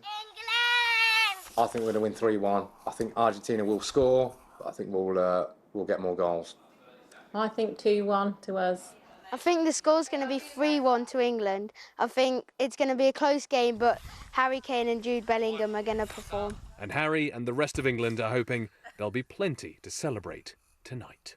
[SPEAKER 11] I think we're going to win 3-1. I think Argentina will score, but I think we'll get more goals.
[SPEAKER 10] I think 2-1 to us.
[SPEAKER 9] I think the score's going to be 3-1 to England. I think it's going to be a close game, but Harry Kane and Jude Bellingham are going to perform.
[SPEAKER 3] And Harry and the rest of England are hoping there'll be plenty to celebrate tonight.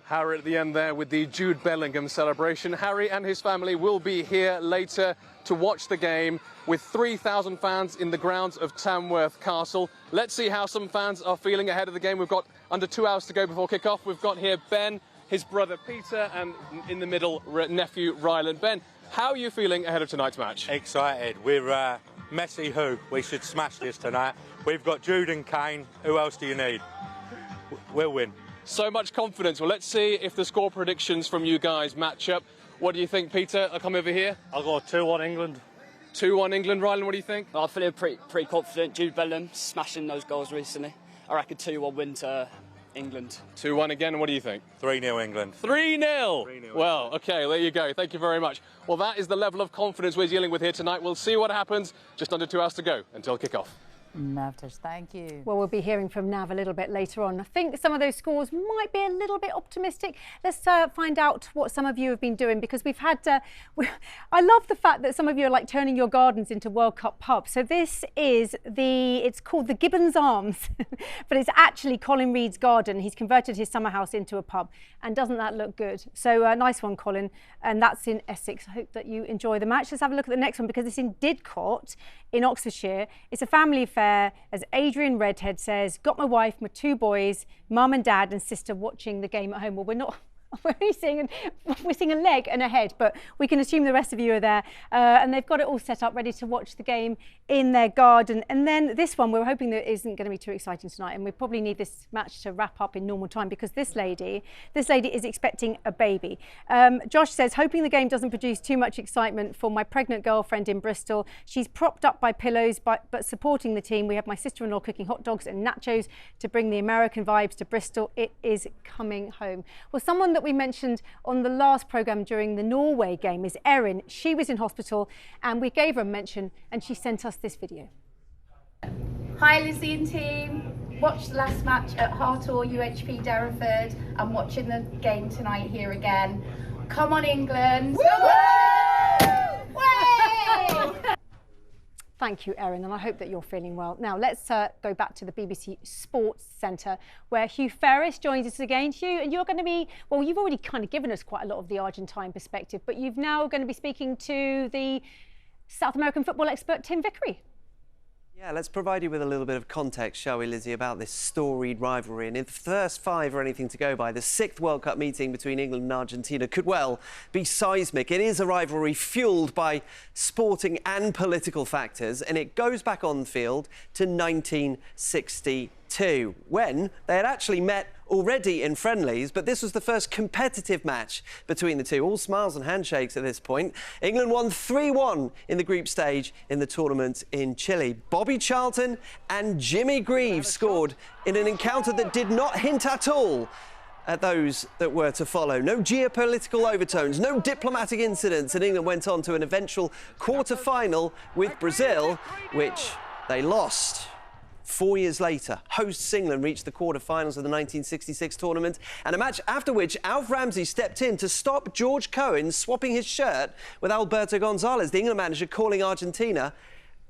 [SPEAKER 3] Harry at the end there with the Jude Bellingham celebration. Harry and his family will be here later to watch the game with 3,000 fans in the grounds of Tamworth Castle. Let's see how some fans are feeling ahead of the game. We've got under 2 hours to go before kick-off. We've got here Ben, his brother Peter, and in the middle, nephew Ryland. Ben, how are you feeling ahead of tonight's match?
[SPEAKER 12] Excited. We're Messi who? We should smash this tonight. We've got Jude and Kane. Who else do you need? We'll win.
[SPEAKER 3] So much confidence. Well, let's see if the score predictions from you guys match up. What do you think, Peter? I'll come over here.
[SPEAKER 12] I'll go 2-1 England.
[SPEAKER 3] 2-1 England. Ryland, what do you think?
[SPEAKER 13] I'm feeling pretty confident. Jude Bellingham smashing those goals recently. I reckon 2-1 win to England.
[SPEAKER 3] 2-1 again, and what do you think?
[SPEAKER 12] 3-0 England.
[SPEAKER 3] 3-0! Well, OK, there you go. Thank you very much. Well, that is the level of confidence we're dealing with here tonight. We'll see what happens. Just under 2 hours to go until kick-off.
[SPEAKER 17] Navtesh, thank you.
[SPEAKER 1] Well, we'll be hearing from Nav a little bit later on. I think some of those scores might be a little bit optimistic. Let's find out what some of you have been doing, because we've had... I love the fact that some of you are like turning your gardens into World Cup pubs. So this is it's called the Gibbons Arms, but it's actually Colin Reed's garden. He's converted his summer house into a pub. And doesn't that look good? So nice one, Colin. And that's in Essex. I hope that you enjoy the match. Let's have a look at the next one, because it's in Didcot in Oxfordshire. It's a family affair, as Adrian Redhead says. Got my wife, my 2 boys, mum and dad and sister watching the game at home. Well, we're seeing a leg and a head, but we can assume the rest of you are there. And they've got it all set up, ready to watch the game in their garden. And then this one, we're hoping that isn't going to be too exciting tonight, and we probably need this match to wrap up in normal time, because this lady is expecting a baby. Josh says, hoping the game doesn't produce too much excitement for my pregnant girlfriend in Bristol. She's propped up by pillows, but supporting the team. We have my sister-in-law cooking hot dogs and nachos to bring the American vibes to Bristol. It is coming home. Well, someone that we mentioned on the last programme during the Norway game is Erin. She was in hospital and we gave her a mention, and she sent us this video.
[SPEAKER 28] Hi Lizzie and team. Watched the last match at Hartor UHP Derriford. I'm watching the game tonight here again. Come on England.
[SPEAKER 1] Thank you, Erin, and I hope that you're feeling well. Now, let's go back to the BBC Sports Centre, where Hugh Ferris joins us again. Hugh, and you're going to be, well, you've already kind of given us quite a lot of the Argentine perspective, but you've now going to be speaking to the South American football expert, Tim Vickery.
[SPEAKER 29] Yeah, let's provide you with a little bit of context, shall we, Lizzie, about this storied rivalry. And if the first 5 are anything to go by, the 6th World Cup meeting between England and Argentina could well be seismic. It is a rivalry fuelled by sporting and political factors, and it goes back on field to 1962, when they had actually met already in friendlies, but this was the first competitive match between the two. All smiles and handshakes at this point. England won 3-1 in the group stage in the tournament in Chile. Bobby Charlton and Jimmy Greaves scored in an encounter that did not hint at all at those that were to follow. No geopolitical overtones, no diplomatic incidents, and England went on to an eventual quarter-final with Brazil, which they lost. 4 years later, hosts England reached the quarter-finals of the 1966 tournament, and a match after which Alf Ramsey stepped in to stop George Cohen swapping his shirt with Alberto Gonzalez, the England manager, calling Argentina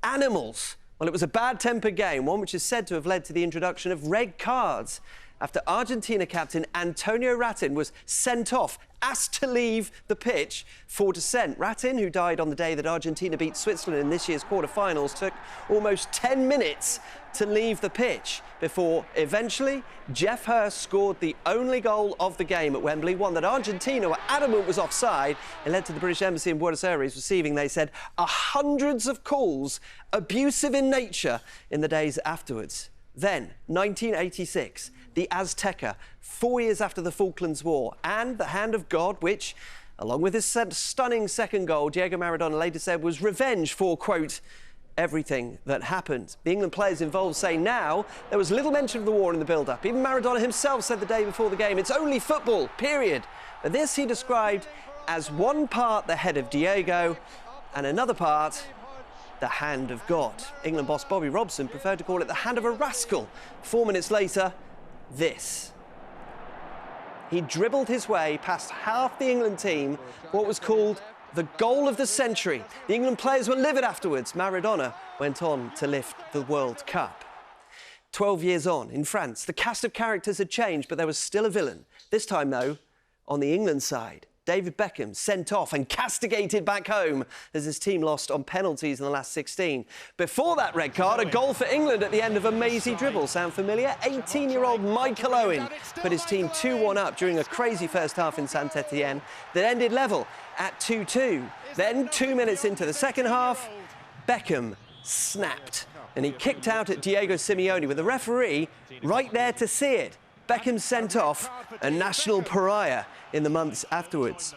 [SPEAKER 29] animals Well, it was a bad-tempered game, one which is said to have led to the introduction of red cards after Argentina captain Antonio Ratin was sent off, asked to leave the pitch for dissent. Ratin, who died on the day that Argentina beat Switzerland in this year's quarter-finals, took almost 10 minutes to leave the pitch before eventually Jeff Hurst scored the only goal of the game at Wembley, one that Argentina were adamant was offside. It led to the British Embassy in Buenos Aires receiving, they said, hundreds of calls, abusive in nature, in the days afterwards. Then, 1986, the Azteca, 4 years after the Falklands War, and the hand of God, which, along with his stunning second goal, Diego Maradona later said was revenge for, quote, everything that happened. The England players involved say now there was little mention of the war in the build-up. Even Maradona himself said the day before the game, it's only football, period. But this he described as one part the head of Diego and another part the hand of God. England boss Bobby Robson preferred to call it the hand of a rascal. 4 minutes later, this. He dribbled his way past half the England team, what was called the goal of the century. The England players were livid afterwards. Maradona went on to lift the World Cup. 12 years on, in France, the cast of characters had changed, but there was still a villain. This time, though, on the England side. David Beckham sent off and castigated back home as his team lost on penalties in the last 16. Before that red card, a goal for England at the end of a mazy dribble. Sound familiar? 18-year-old Michael Owen put his team 2-1 up during a crazy first half in Saint-Etienne that ended level at 2-2. Then, 2 minutes into the second half, Beckham snapped and he kicked out at Diego Simeone with the referee right there to see it. Beckham sent off, a national pariah in the months afterwards.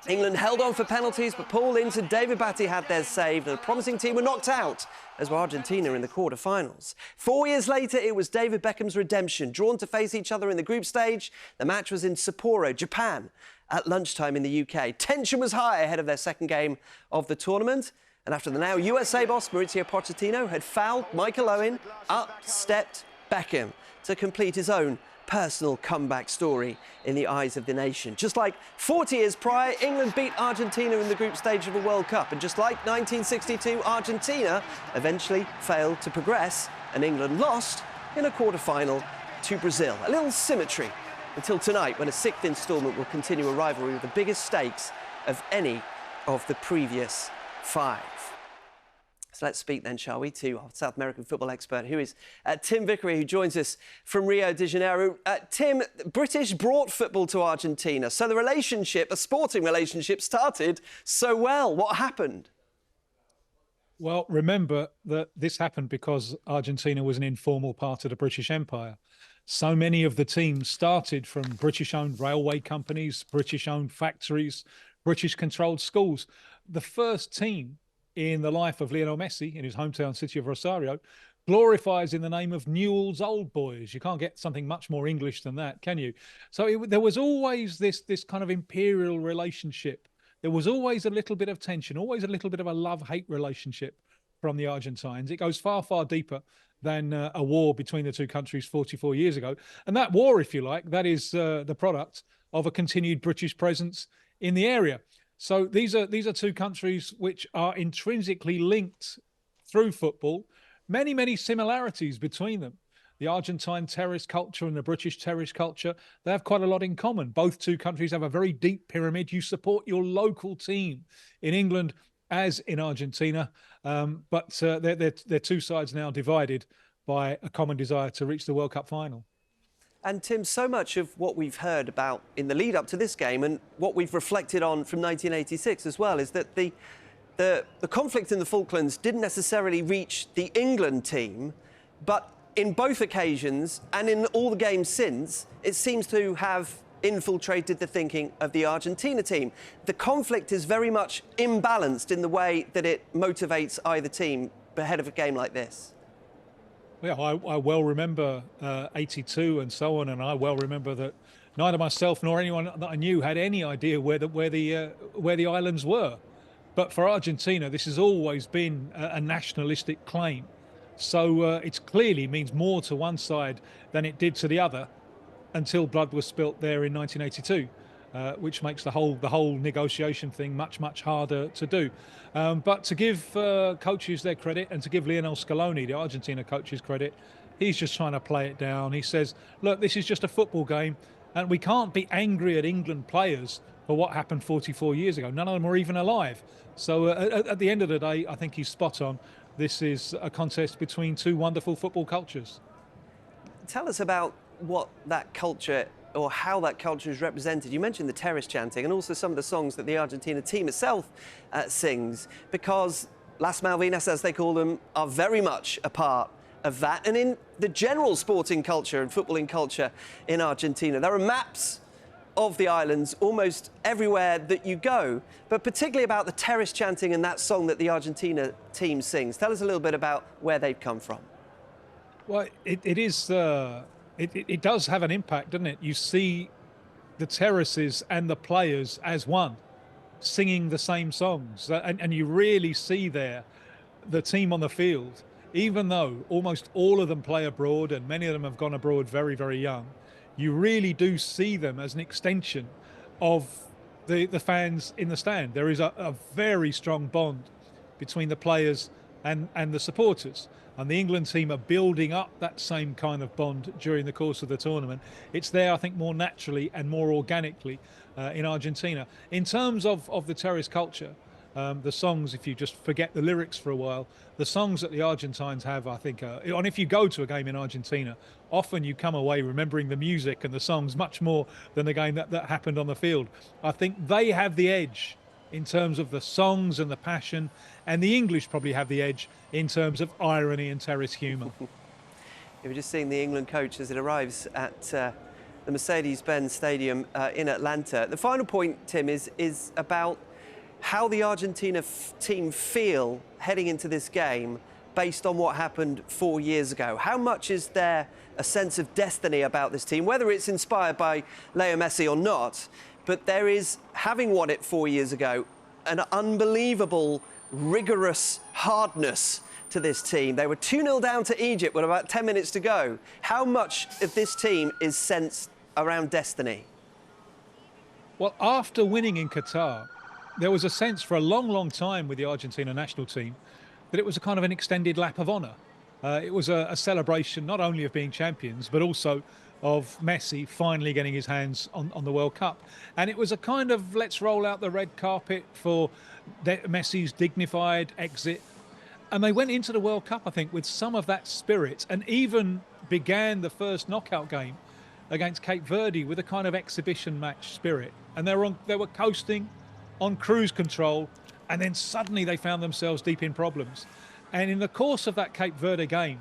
[SPEAKER 29] England held on for penalties, but Paul Ince and David Batty had theirs saved, and a promising team were knocked out, as were Argentina in the quarter-finals. 4 years later, it was David Beckham's redemption. Drawn to face each other in the group stage, the match was in Sapporo, Japan, at lunchtime in the UK. Tension was high ahead of their second game of the tournament, and after the now USA boss Mauricio Pochettino had fouled Michael Owen, up stepped Beckham to complete his own personal comeback story in the eyes of the nation. Just like 40 years prior, England beat Argentina in the group stage of a World Cup. And just like 1962, Argentina eventually failed to progress and England lost in a quarter-final to Brazil. A little symmetry until tonight, when a sixth instalment will continue a rivalry with the biggest stakes of any of the previous 5. So let's speak then, shall we, to our South American football expert, who is Tim Vickery, who joins us from Rio de Janeiro. Tim, British brought football to Argentina, so the relationship, a sporting relationship, started so well. What happened?
[SPEAKER 2] Well, remember that this happened because Argentina was an informal part of the British Empire. So many of the teams started from British-owned railway companies, British-owned factories, British-controlled schools. The first team in the life of Lionel Messi in his hometown city of Rosario glorifies in the name of Newell's Old Boys. You can't get something much more English than that, can you? So there was always this kind of imperial relationship. There was always a little bit of tension, always a little bit of a love-hate relationship from the Argentines. It goes far, far deeper than a war between the two countries 44 years ago. And that war, if you like, that is the product of a continued British presence in the area. So these are two countries which are intrinsically linked through football. Many, many similarities between them. The Argentine terrace culture and the British terrace culture, they have quite a lot in common. Both two countries have a very deep pyramid. You support your local team in England as in Argentina, but they're two sides now divided by a common desire to reach the World Cup final.
[SPEAKER 29] And Tim, so much of what we've heard about in the lead up to this game and what we've reflected on from 1986 as well is that the conflict in the Falklands didn't necessarily reach the England team, but in both occasions and in all the games since, it seems to have infiltrated the thinking of the Argentina team. The conflict is very much imbalanced in the way that it motivates either team ahead of a game like this.
[SPEAKER 2] Yeah, I well remember 82 and so on, and I well remember that neither myself nor anyone that I knew had any idea where the islands were. But for Argentina, this has always been a nationalistic claim. So it clearly means more to one side than it did to the other until blood was spilt there in 1982. which makes the whole negotiation thing much harder to do. But to give coaches their credit, and to give Lionel Scaloni, the Argentina coach's credit, he's just trying to play it down. He says, look, this is just a football game, and we can't be angry at England players for what happened 44 years ago. None of them were even alive. So at the end of the day, I think he's spot on. This is a contest between two wonderful football cultures.
[SPEAKER 29] Tell us about what that culture, or how that culture is represented. You mentioned the terrace chanting and also some of the songs that the Argentina team itself sings, because Las Malvinas, as they call them, are very much a part of that. And in the general sporting culture and footballing culture in Argentina, there are maps of the islands almost everywhere that you go, but particularly about the terrace chanting and that song that the Argentina team sings. Tell us a little bit about where they've come from.
[SPEAKER 2] Well, it does have an impact, doesn't it? You see the terraces and the players as one, singing the same songs, and you really see there the team on the field, even though almost all of them play abroad and many of them have gone abroad very, very young. You really do see them as an extension of the fans in the stand. There is a very strong bond between the players and the supporters. And the England team are building up that same kind of bond during the course of the tournament. It's there, I think, more naturally and more organically in Argentina. In terms of the terrace culture, the songs, if you just forget the lyrics for a while, the songs that the Argentines have, I think, and if you go to a game in Argentina, often you come away remembering the music and the songs much more than the game that happened on the field. I think they have the edge in terms of the songs and the passion, and the English probably have the edge in terms of irony and terrace humour.
[SPEAKER 29] We're just seeing the England coach as it arrives at the Mercedes-Benz Stadium in Atlanta. The final point, Tim, is about how the Argentina team feel heading into this game based on what happened 4 years ago. How much is there a sense of destiny about this team, whether it's inspired by Leo Messi or not? But there is, having won it 4 years ago, an unbelievable, rigorous hardness to this team. They were 2-0 down to Egypt with about 10 minutes to go. How much of this team is sensed around destiny?
[SPEAKER 2] Well, after winning in Qatar, there was a sense for a long time with the Argentina national team that it was a kind of an extended lap of honour. It was a celebration not only of being champions, but also of Messi finally getting his hands on the World Cup. And it was a kind of let's roll out the red carpet for Messi's dignified exit. And they went into the World Cup, I think, with some of that spirit, and even began the first knockout game against Cape Verde with a kind of exhibition match spirit. And they were coasting on cruise control, and then suddenly they found themselves deep in problems. And in the course of that Cape Verde game,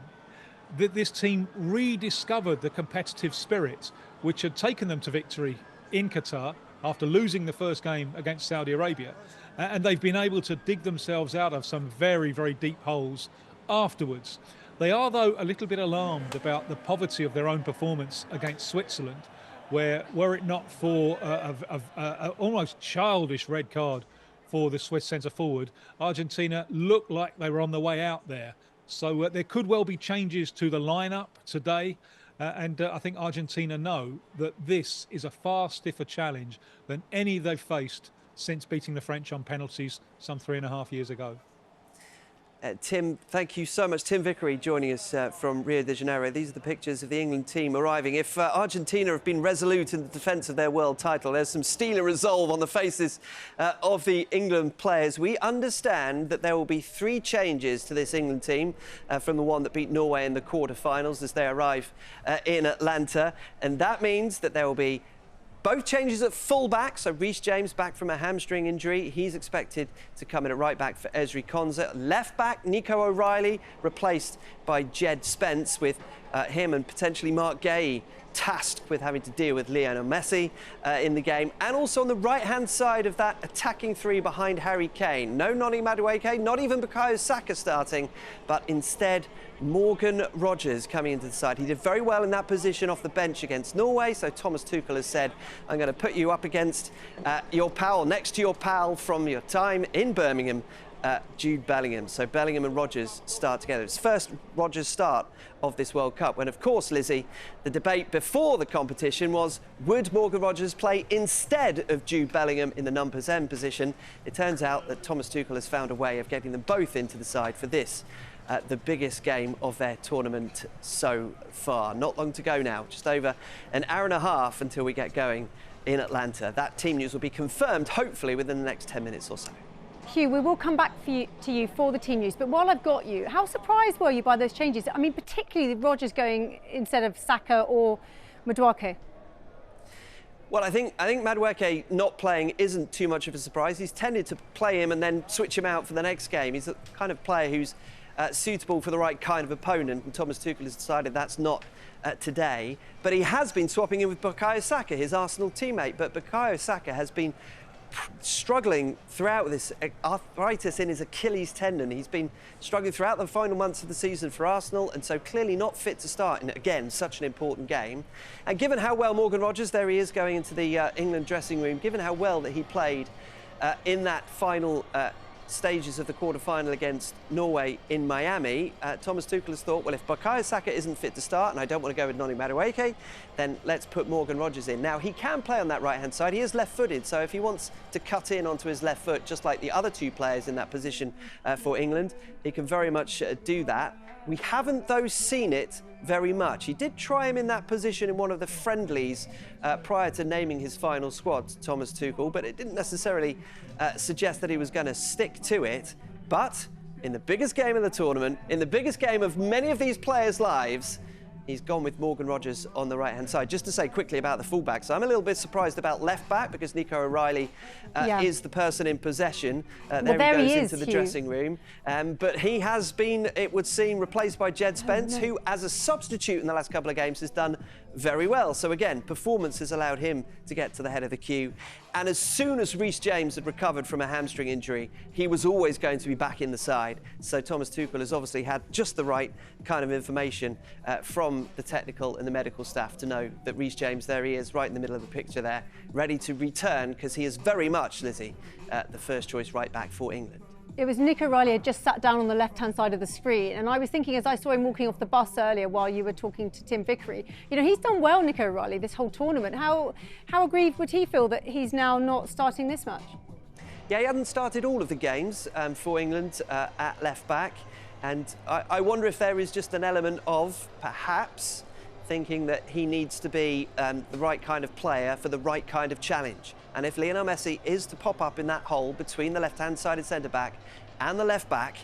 [SPEAKER 2] this team rediscovered the competitive spirit which had taken them to victory in Qatar after losing the first game against Saudi Arabia. And they've been able to dig themselves out of some very, very deep holes afterwards. They are, though, a little bit alarmed about the poverty of their own performance against Switzerland, where, were it not for a almost childish red card for the Swiss centre-forward, Argentina looked like they were on the way out there. So there could well be changes to the lineup today. And I think Argentina know that this is a far stiffer challenge than any they've faced since beating the French on penalties some 3.5 years ago.
[SPEAKER 29] Tim, thank you so much. Tim Vickery joining us from Rio de Janeiro. These are the pictures of the England team arriving. If Argentina have been resolute in the defence of their world title, there's some steel and resolve on the faces of the England players. We understand that there will be 3 changes to this England team from the one that beat Norway in the quarter-finals as they arrive in Atlanta. And that means that there will be both changes at full-back, so Reece James back from a hamstring injury. He's expected to come in at right-back for Ezri Konsa. Left-back, Nico O'Reilly, replaced by Jed Spence, with him and potentially Mark Gay tasked with having to deal with Lionel Messi in the game. And also on the right-hand side of that attacking 3 behind Harry Kane. No Noni Madueke, not even Bukayo Saka starting, but instead Morgan Rogers coming into the side. He did very well in that position off the bench against Norway, so Thomas Tuchel has said, I'm going to put you up against your pal, next to your pal from your time in Birmingham, Jude Bellingham. So Bellingham and Rodgers start together. It's first Rodgers' start of this World Cup, when, of course, Lizzie, the debate before the competition was, would Morgan Rodgers play instead of Jude Bellingham in the number 10 position? It turns out that Thomas Tuchel has found a way of getting them both into the side for this, the biggest game of their tournament so far. Not long to go now, just over an hour and a half until we get going in Atlanta. That team news will be confirmed, hopefully, within the next 10 minutes or so.
[SPEAKER 1] Hugh, we will come back to you for the team news, but while I've got you, how surprised were you by those changes? I mean, particularly Rodgers going instead of Saka or Madueke.
[SPEAKER 29] Well, I think Madueke not playing isn't too much of a surprise. He's tended to play him and then switch him out for the next game. He's the kind of player who's suitable for the right kind of opponent, and Thomas Tuchel has decided that's not today. But he has been swapping in with Bukayo Saka, his Arsenal teammate. But Bukayo Saka has been struggling throughout this arthritis in his Achilles tendon. He's been struggling throughout the final months of the season for Arsenal, and so clearly not fit to start in, again, such an important game. And given how well Morgan Rodgers, there he is going into the England dressing room, given how well that he played in that final stages of the quarter-final against Norway in Miami, Thomas Tuchel has thought, well, if Bukayo Saka isn't fit to start, and I don't want to go with Noni Madueke, then let's put Morgan Rodgers in. Now, he can play on that right-hand side. He is left-footed, so if he wants to cut in onto his left foot, just like the other two players in that position for England, he can very much do that. We haven't, though, seen it very much. He did try him in that position in one of the friendlies prior to naming his final squad, Thomas Tuchel, but it didn't necessarily suggest that he was going to stick to it. But in the biggest game of the tournament, in the biggest game of many of these players' lives, he's gone with Morgan Rodgers on the right-hand side. Just to say quickly about the fullbacks, I'm a little bit surprised about left-back because Nico O'Reilly is the person in possession. There he goes into the dressing room. But he has been, it would seem, replaced by Jed Spence, who, as a substitute in the last couple of games, has done very well. So again, performance has allowed him to get to the head of the queue. And as soon as Reece James had recovered from a hamstring injury, he was always going to be back in the side. So Thomas Tuchel has obviously had just the right kind of information from the technical and the medical staff to know that Reece James, there he is, right in the middle of the picture there, ready to return, because he is very much, Lizzie, the first choice right back for England.
[SPEAKER 1] It was Nico O'Reilly had just sat down on the left-hand side of the screen, and I was thinking as I saw him walking off the bus earlier while you were talking to Tim Vickery, you know, he's done well, Nico O'Reilly, this whole tournament. How aggrieved would he feel that he's now not starting this match?
[SPEAKER 29] Yeah, he hadn't started all of the games for England at left-back, and I wonder if there is just an element of, perhaps, thinking that he needs to be the right kind of player for the right kind of challenge. And if Lionel Messi is to pop up in that hole between the left-hand sided centre-back and the left-back,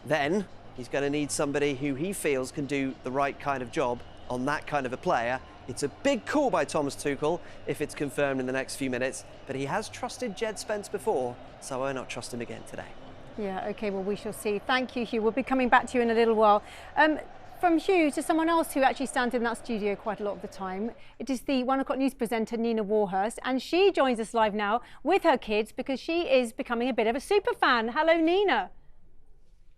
[SPEAKER 29] then he's going to need somebody who he feels can do the right kind of job on that kind of a player. It's a big call by Thomas Tuchel if it's confirmed in the next few minutes, but he has trusted Jed Spence before, so why not trust him again today?
[SPEAKER 1] Yeah, OK, well, we shall see. Thank you, Hugh. We'll be coming back to you in a little while. From Hugh to someone else who actually stands in that studio quite a lot of the time, it is the 1 o'clock news presenter Nina Warhurst, and she joins us live now with her kids because she is becoming a bit of a super fan. Hello, Nina.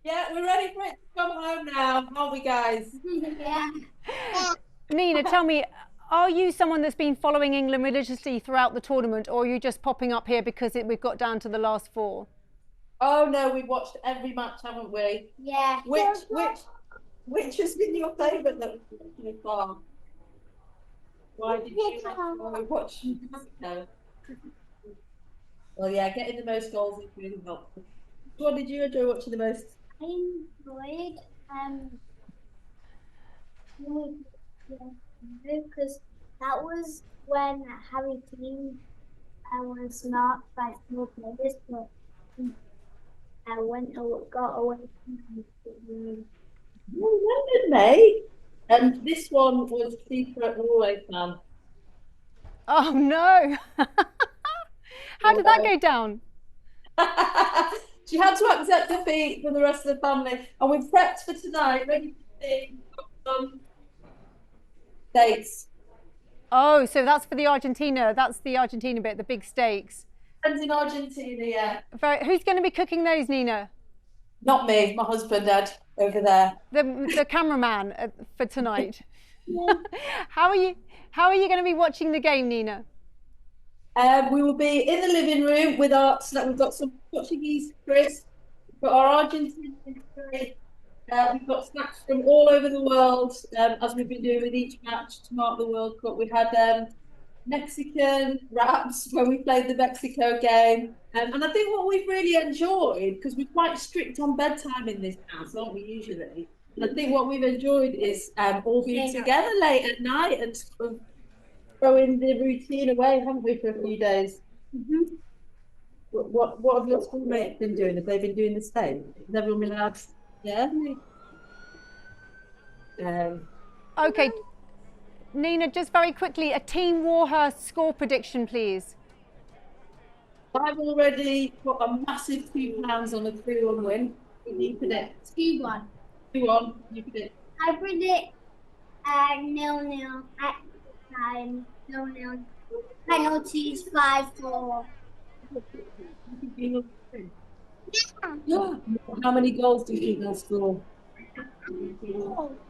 [SPEAKER 4] Yeah, we're ready for it to come home now, aren't we, guys?
[SPEAKER 8] Yeah.
[SPEAKER 1] Nina, tell me, are you someone that's been following England religiously throughout the tournament, or are you just popping up here because we've got down to the last 4?
[SPEAKER 4] Oh no, we've watched every match, haven't we?
[SPEAKER 8] Yeah.
[SPEAKER 4] Which has been your favourite that so far? Why did you watch? No. Well, yeah, getting the most goals is really helpful. What did you enjoy watching the most?
[SPEAKER 8] I enjoyed because that was when Harry Kane was not by small players, but got away from him.
[SPEAKER 4] Well done, mate. And this one was secret Norway fan.
[SPEAKER 1] Oh no! How did that go down?
[SPEAKER 4] She had to accept defeat from the rest of the family, and we've prepped for tonight, ready to see some steaks.
[SPEAKER 1] Oh, so that's for the Argentina. That's the Argentina bit, the big steaks.
[SPEAKER 4] Friends in Argentina, yeah.
[SPEAKER 1] Who's going to be cooking those, Nina?
[SPEAKER 4] Not me, my husband, Dad, over there.
[SPEAKER 1] The cameraman for tonight. How are you going to be watching the game, Nina?
[SPEAKER 4] We will be in the living room with our snack. We've got some Portuguese crisps, But our Argentinians today, we've got snacks from all over the world, as we've been doing with each match to mark the World Cup. We had Mexican wraps when we played the Mexico game. And I think what we've really enjoyed, because we're quite strict on bedtime in this house, aren't we, usually? And I think what we've enjoyed is all being together late at night and sort of throwing the routine away, haven't we, for a few days? Mm-hmm. What have your schoolmates been doing? Have they been doing the same? Has everyone been allowed? Yeah.
[SPEAKER 1] Okay, Nina, just very quickly, a Team Warhurst score prediction, please.
[SPEAKER 4] I've already put a massive £2 on a 3-1 win. What do you predict?
[SPEAKER 8] 2-1.
[SPEAKER 4] 2-1. You predict?
[SPEAKER 8] I predict 0-0 at time. 0-0. Penalties 5-4.
[SPEAKER 4] Yeah. How many goals do you think they'll score?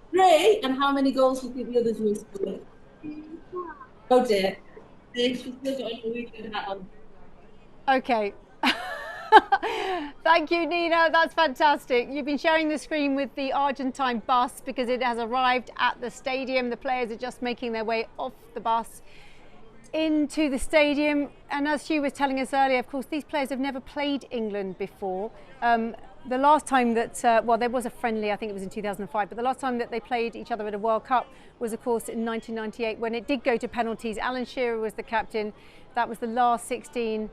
[SPEAKER 4] 3. And how many goals do you think the others will score? Oh dear. She's still got a Norwegian hat on.
[SPEAKER 1] Okay. Thank you, Nina. That's fantastic. You've been sharing the screen with the Argentine bus because it has arrived at the stadium. The players are just making their way off the bus into the stadium. And as Hugh was telling us earlier, of course, these players have never played England before. The last time that, well, there was a friendly, I think it was in 2005, but the last time that they played each other at a World Cup was, of course, in 1998 when it did go to penalties. Alan Shearer was the captain. That was the last 16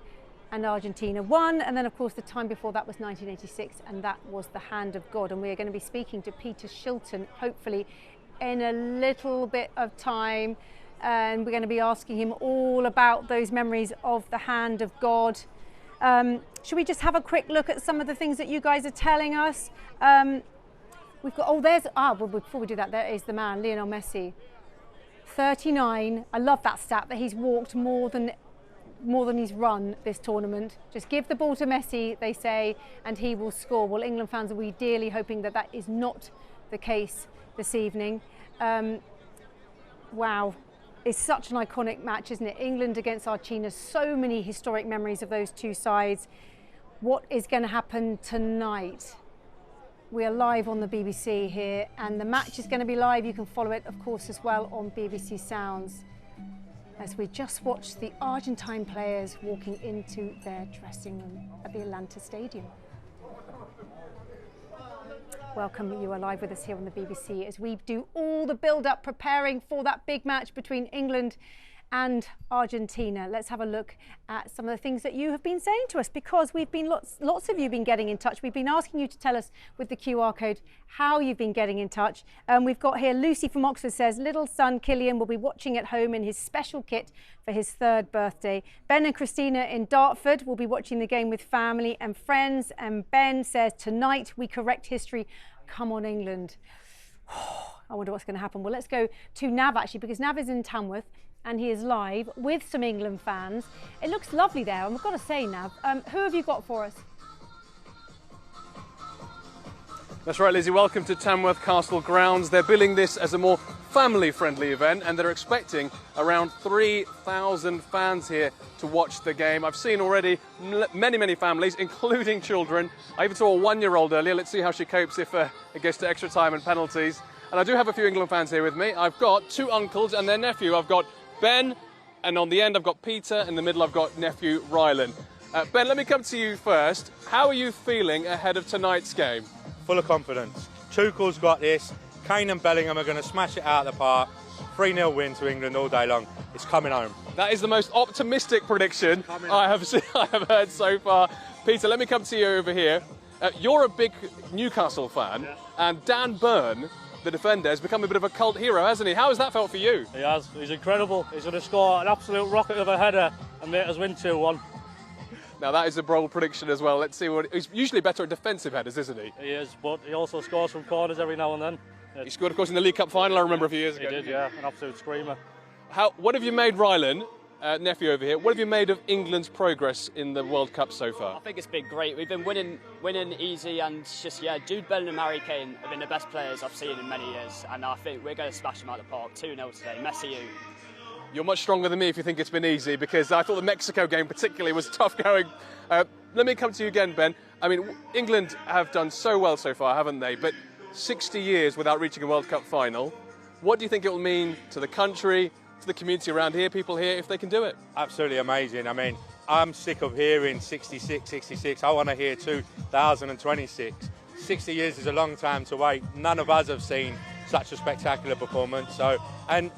[SPEAKER 1] and Argentina won. And then, of course, the time before that was 1986 and that was the hand of God. And we are going to be speaking to Peter Shilton, hopefully, in a little bit of time. And we're going to be asking him all about those memories of the hand of God. Should we just have a quick look at some of the things that you guys are telling us? We've got, well, before we do that, there is the man, Lionel Messi. 39, I love that stat that he's walked more than he's run this tournament. Just give the ball to Messi, they say, and he will score. Well, England fans will be dearly hoping that that is not the case this evening. Wow. It's such an iconic match, isn't it? England against Argentina, so many historic memories of those two sides. What is going to happen tonight? We are live on the BBC here, and the match is going to be live. You can follow it, of course, as well on BBC Sounds, as we just watch the Argentine players walking into their dressing room at the Atlanta Stadium. Welcome, you are live with us here on the BBC as we do all the build-up preparing for that big match between England and Argentina. Let's have a look at some of the things that you have been saying to us, because we've been lots of you been getting in touch. We've been asking you to tell us with the QR code how you've been getting in touch. We've got here Lucy from Oxford says little son Killian will be watching at home in his special kit for his 3rd birthday. Ben and Christina in Dartford will be watching the game with family and friends. And Ben says tonight we correct history. Come on, England. I wonder what's going to happen. Well, let's go to Nav actually, because Nav is in Tamworth and he is live with some England fans. It looks lovely there, and I've got to say, Nav, who have you got for us?
[SPEAKER 3] That's right, Lizzie. Welcome to Tamworth Castle grounds. They're billing this as a more family-friendly event, and they're expecting around 3,000 fans here to watch the game. I've seen already many families, including children. I even saw a 1-year-old earlier. Let's see how she copes if it gets to extra time and penalties. And I do have a few England fans here with me. I've got 2 uncles and their nephew. I've got Ben, and on the end I've got Peter. In the middle I've got nephew Rylan. Ben, let me come to you first. How are you feeling ahead of tonight's game?
[SPEAKER 12] Full of confidence. Tuchel's got this. Kane and Bellingham are going to smash it out of the park. 3-0 win to England all day long. It's coming home.
[SPEAKER 3] That is the most optimistic prediction I have heard so far. Peter, let me come to you over here. You're a big Newcastle fan, and Dan Burn, the defender, has become a bit of a cult hero, hasn't he? How has that felt for you?
[SPEAKER 5] He has. He's incredible. He's going to score an absolute rocket of a header and make us win 2-1.
[SPEAKER 3] Now that is a bold prediction as well. Let's see what he's usually better at defensive headers, isn't he?
[SPEAKER 5] He is, but he also scores from corners every now and then.
[SPEAKER 3] He scored, of course, in the League Cup final. I remember a few years ago.
[SPEAKER 5] He did, yeah, an absolute screamer.
[SPEAKER 3] What have you made, Rylan, nephew over here? What have you made of England's progress in the World Cup so far?
[SPEAKER 13] I think it's been great. We've been winning easy, and just Jude Bellingham and Harry Kane have been the best players I've seen in many years, and I think we're going to smash them out of the park. 2-0 today. Messi, you.
[SPEAKER 3] You're much stronger than me if you think it's been easy, because I thought the Mexico game particularly was tough going. let me come to you again, Ben. I mean, England have done so well so far, haven't they? But 60 years without reaching a World Cup final. What do you think it will mean to the country, to the community around here, people here, if they can do it?
[SPEAKER 12] Absolutely amazing. I mean, I'm sick of hearing 66, 66. I want to hear 2026. 60 years is a long time to wait. None of us have seen such a spectacular performance. So, and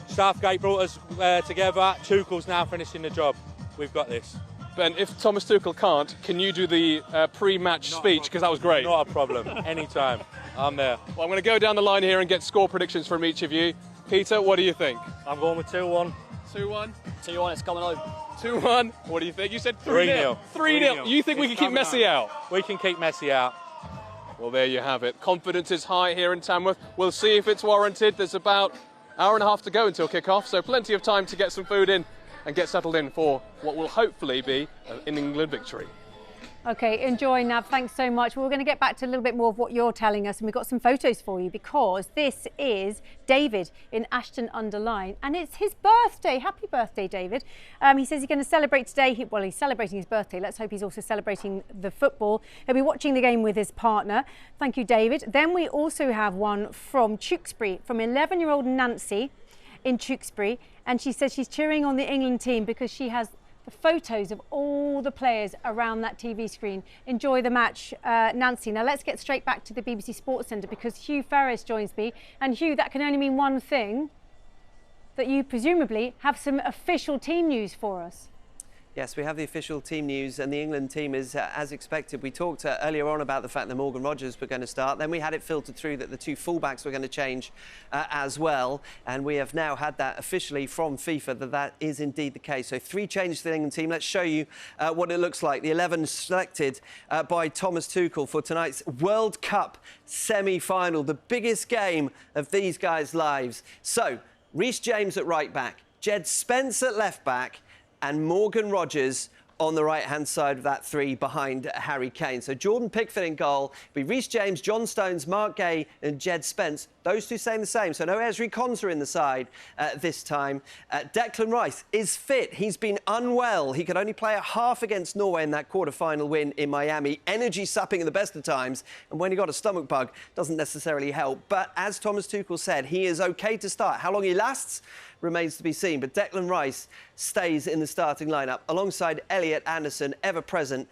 [SPEAKER 12] Southgate brought us together. Tuchel's now finishing the job. We've got this.
[SPEAKER 3] Ben, if Thomas Tuchel can't, can you do the pre-match speech? Because that was great.
[SPEAKER 12] Not a problem. Anytime. I'm there.
[SPEAKER 3] Well, I'm going to go down the line here and get score predictions from each of you. Peter, what do you think?
[SPEAKER 5] I'm going with 2-1.
[SPEAKER 3] 2-1?
[SPEAKER 13] 2-1, it's coming home.
[SPEAKER 3] 2-1. What do you think? You said
[SPEAKER 12] 3-0.
[SPEAKER 3] 3-0. You think we can keep Messi out?
[SPEAKER 12] We can keep Messi out.
[SPEAKER 3] Well, there you have it. Confidence is high here in Tamworth. We'll see if it's warranted. There's about an hour and a half to go until kick-off, so plenty of time to get some food in and get settled in for what will hopefully be an England victory.
[SPEAKER 1] OK, enjoy, Nav. Thanks so much. We're going to get back to a little bit more of what you're telling us, and we've got some photos for you because this is David in Ashton-under-Lyne, and it's his birthday. Happy birthday, David. He says he's going to celebrate today. Well, he's celebrating his birthday. Let's hope he's also celebrating the football. He'll be watching the game with his partner. Thank you, David. Then we also have one from Tewkesbury, from 11-year-old Nancy in Tewkesbury, and she says she's cheering on the England team because she has the photos of all the players around that TV screen. Enjoy the match, Nancy. Now let's get straight back to the BBC Sports Centre because Hugh Ferris joins me. And Hugh, that can only mean one thing, that you presumably have some official team news for us.
[SPEAKER 29] Yes, we have the official team news, and the England team is as expected. We talked earlier on about the fact that Morgan Rogers were going to start. Then we had it filtered through that the two fullbacks were going to change as well. And we have now had that officially from FIFA that is indeed the case. So 3 changes to the England team. Let's show you what it looks like. The 11 selected by Thomas Tuchel for tonight's World Cup semi-final, the biggest game of these guys' lives. So Reece James at right back, Jed Spence at left back, and Morgan Rogers on the right-hand side of that 3 behind Harry Kane. So Jordan Pickford in goal. It'll be Reece James, John Stones, Mark Gay and Jed Spence. Those two staying the same. So no Ezri Konsa in the side this time. Declan Rice is fit. He's been unwell. He could only play a half against Norway in that quarter-final win in Miami. Energy sapping at the best of times. And when he got a stomach bug, doesn't necessarily help. But as Thomas Tuchel said, he is OK to start. How long he lasts remains to be seen, but Declan Rice stays in the starting lineup alongside Elliot Anderson, ever present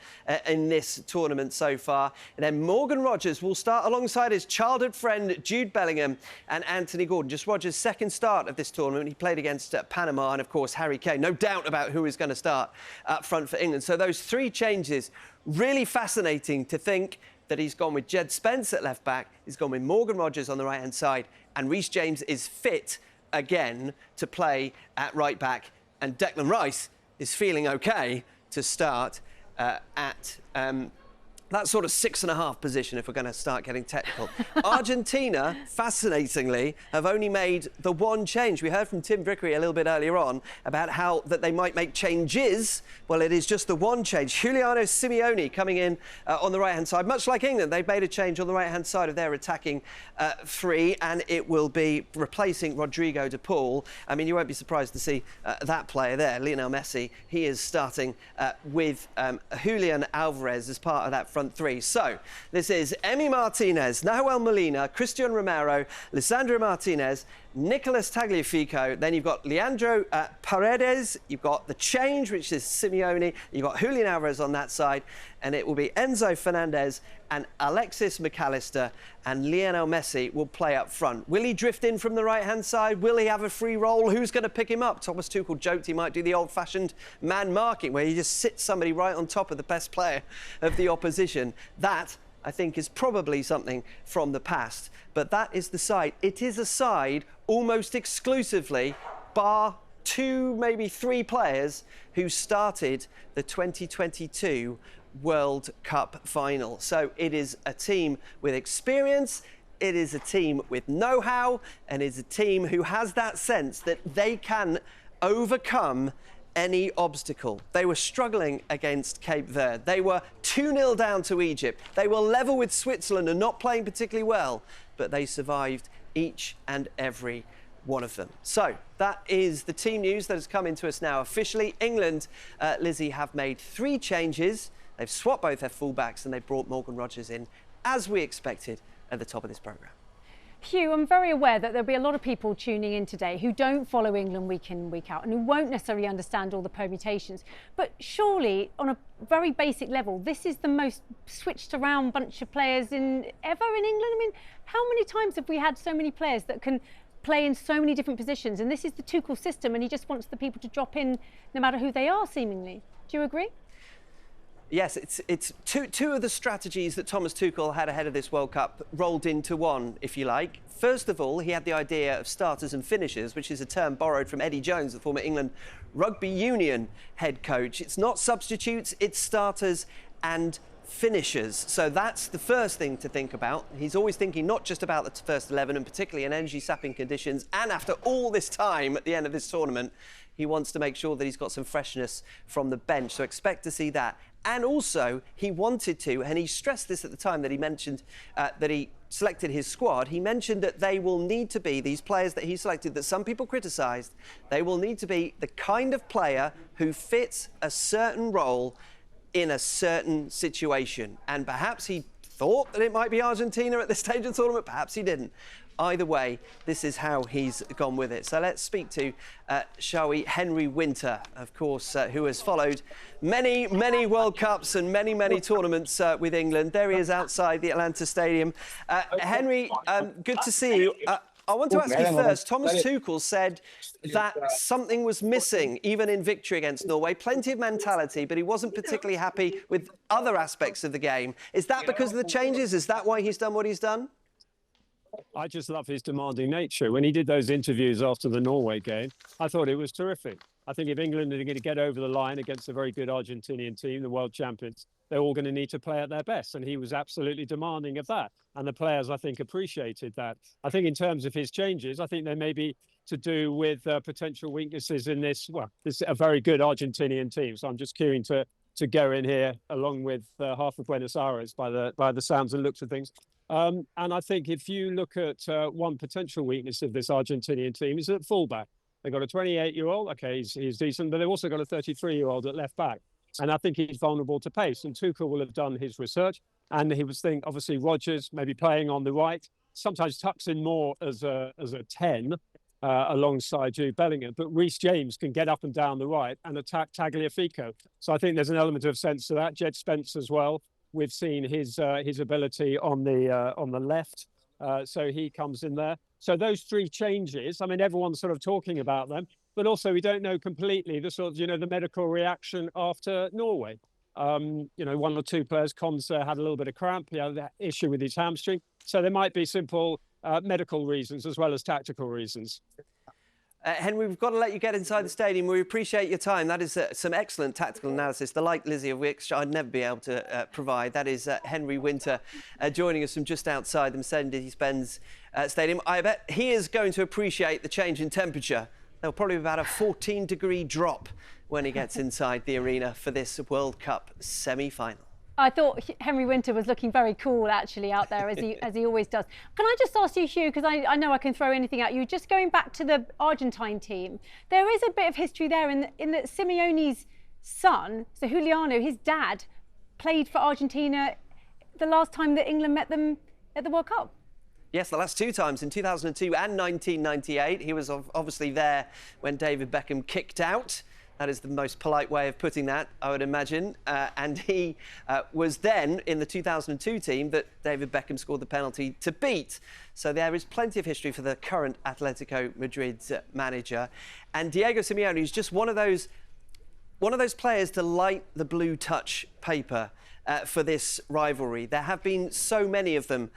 [SPEAKER 29] in this tournament so far. And then Morgan Rogers will start alongside his childhood friend Jude Bellingham and Anthony Gordon. Just Rogers' second start of this tournament. He played against Panama and, of course, Harry Kane. No doubt about who is going to start up front for England. So those 3 changes, really fascinating to think that he's gone with Jed Spence at left back, he's gone with Morgan Rogers on the right-hand side, and Reece James is fit again to play at right back, and Declan Rice is feeling OK to start at that sort of 6.5 position, if we're going to start getting technical. Argentina, fascinatingly, have only made the 1 change. We heard from Tim Vickery a little bit earlier on about how that they might make changes. Well, it is just the 1 change. Giuliano Simeone coming in on the right-hand side. Much like England, they've made a change on the right-hand side of their attacking 3, and it will be replacing Rodrigo de Paul. I mean, you won't be surprised to see that player there, Lionel Messi. He is starting with Julian Alvarez as part of that front 3. So this is Emi Martinez, Nahuel Molina, Christian Romero, Lisandro Martinez, Nicolas Tagliafico. Then you've got Leandro Paredes. You've got the change, which is Simeone. You've got Julian Alvarez on that side. And it will be Enzo Fernandez and Alexis McAllister. And Lionel Messi will play up front. Will he drift in from the right-hand side? Will he have a free roll? Who's going to pick him up? Thomas Tuchel joked he might do the old-fashioned man marking, where you just sit somebody right on top of the best player of the opposition. That, I think, is probably something from the past. But that is the side. It is a side almost exclusively, bar 2, maybe 3 players who started the 2022 World Cup final. So it is a team with experience, it is a team with know-how, and it's a team who has that sense that they can overcome any obstacle. They were struggling against Cape Verde. They were 2-0 down to Egypt. They were level with Switzerland and not playing particularly well, but they survived each and every one of them. So that is the team news that has come into us now officially. England, Lizzie, have made 3 changes They've swapped both their fullbacks and they've brought Morgan Rogers in, as we expected at the top of this programme.
[SPEAKER 1] Hugh, I'm very aware that there'll be a lot of people tuning in today who don't follow England week in, week out, and who won't necessarily understand all the permutations. But surely, on a very basic level, this is the most switched around bunch of players ever in England. I mean, how many times have we had so many players that can play in so many different positions? And this is the Tuchel system, and he just wants the people to drop in no matter who they are, seemingly. Do you agree?
[SPEAKER 29] Yes, it's two of the strategies that Thomas Tuchel had ahead of this World Cup rolled into one, if you like. First of all, he had the idea of starters and finishers, which is a term borrowed from Eddie Jones, the former England rugby union head coach. It's not substitutes, it's starters and finishers. So that's the first thing to think about. He's always thinking not just about the first 11, and particularly in energy-sapping conditions. And after all this time at the end of this tournament, he wants to make sure that he's got some freshness from the bench. So expect to see that. And also, he wanted to, and he stressed this at the time that he mentioned that he selected his squad, he mentioned that they will need to be, these players that he selected, that some people criticised, they will need to be the kind of player who fits a certain role in a certain situation. And perhaps he thought that it might be Argentina at this stage of the tournament, perhaps he didn't. Either way, this is how he's gone with it. So let's speak to, shall we, Henry Winter, of course, who has followed many, many World Cups and many, many tournaments with England. There he is outside the Atlanta Stadium. Henry, good to see you. I want to ask you first, Thomas Tuchel said that something was missing, even in victory against Norway. Plenty of mentality, but he wasn't particularly happy with other aspects of the game. Is that because of the changes? Is that why he's done what he's done?
[SPEAKER 6] I just love his demanding nature. When he did those interviews after the Norway game, I thought it was terrific. I think if England are going to get over the line against a very good Argentinian team, the world champions, they're all going to need to play at their best. And he was absolutely demanding of that. And the players, I think, appreciated that. I think in terms of his changes, I think they may be to do with potential weaknesses in this, well, this is a very good Argentinian team. So I'm just queuing to go in here along with half of Buenos Aires by the sounds and looks of things. And I think if you look at one potential weakness of this Argentinian team is at fullback. They've got a 28-year-old, okay, he's decent, but they've also got a 33-year-old at left back. And I think he's vulnerable to pace. And Tuchel will have done his research. And he was thinking, obviously, Rogers maybe playing on the right, sometimes tucks in more as a 10 alongside Jude Bellingham. But Reece James can get up and down the right and attack Tagliafico. So I think there's an element of sense to that. Jed Spence as well. We've seen his ability on the left, so he comes in there. So those three changes, I mean, everyone's sort of talking about them, but also we don't know completely the sort of, the medical reaction after Norway. One or two players, Konsa had a little bit of cramp, he had that issue with his hamstring. So there might be simple medical reasons as well as tactical reasons.
[SPEAKER 29] Henry, we've got to let you get inside the stadium. We appreciate your time. That is some excellent tactical analysis, the like, Lizzie, of which I'd never be able to provide. That is Henry Winter joining us from just outside the Mercedes-Benz Stadium. I bet he is going to appreciate the change in temperature. There'll probably be about a 14-degree drop when he gets inside the arena for this World Cup semi-final.
[SPEAKER 1] I thought Henry Winter was looking very cool, actually, out there, as he always does. Can I just ask you, Hugh, because I know I can throw anything at you, just going back to the Argentine team, there is a bit of history there in that Simeone's son, so Juliano, his dad, played for Argentina the last time that England met them at the World Cup.
[SPEAKER 29] Yes, the last two times, in 2002 and 1998. He was obviously there when David Beckham kicked out. That is the most polite way of putting that, I would imagine. And he was then in the 2002 team that David Beckham scored the penalty to beat. So there is plenty of history for the current Atletico Madrid manager. And Diego Simeone is just one of those players to light the blue touch paper for this rivalry. There have been so many of them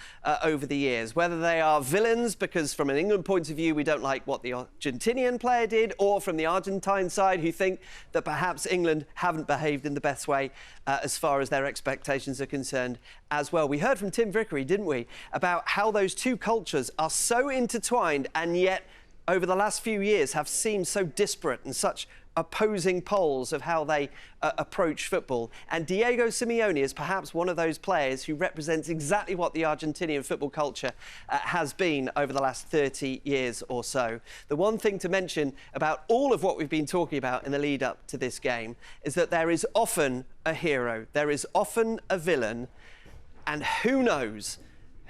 [SPEAKER 29] over the years, whether they are villains because from an England point of view we don't like what the Argentinian player did, or from the Argentine side who think that perhaps England haven't behaved in the best way as far as their expectations are concerned as well. We heard from Tim Vickery, didn't we, about how those two cultures are so intertwined and yet over the last few years have seemed so disparate and such opposing poles of how they approach football. And Diego Simeone is perhaps one of those players who represents exactly what the Argentinian football culture has been over the last 30 years or so. The one thing to mention about all of what we've been talking about in the lead up to this game is that there is often a hero, there is often a villain, and who knows,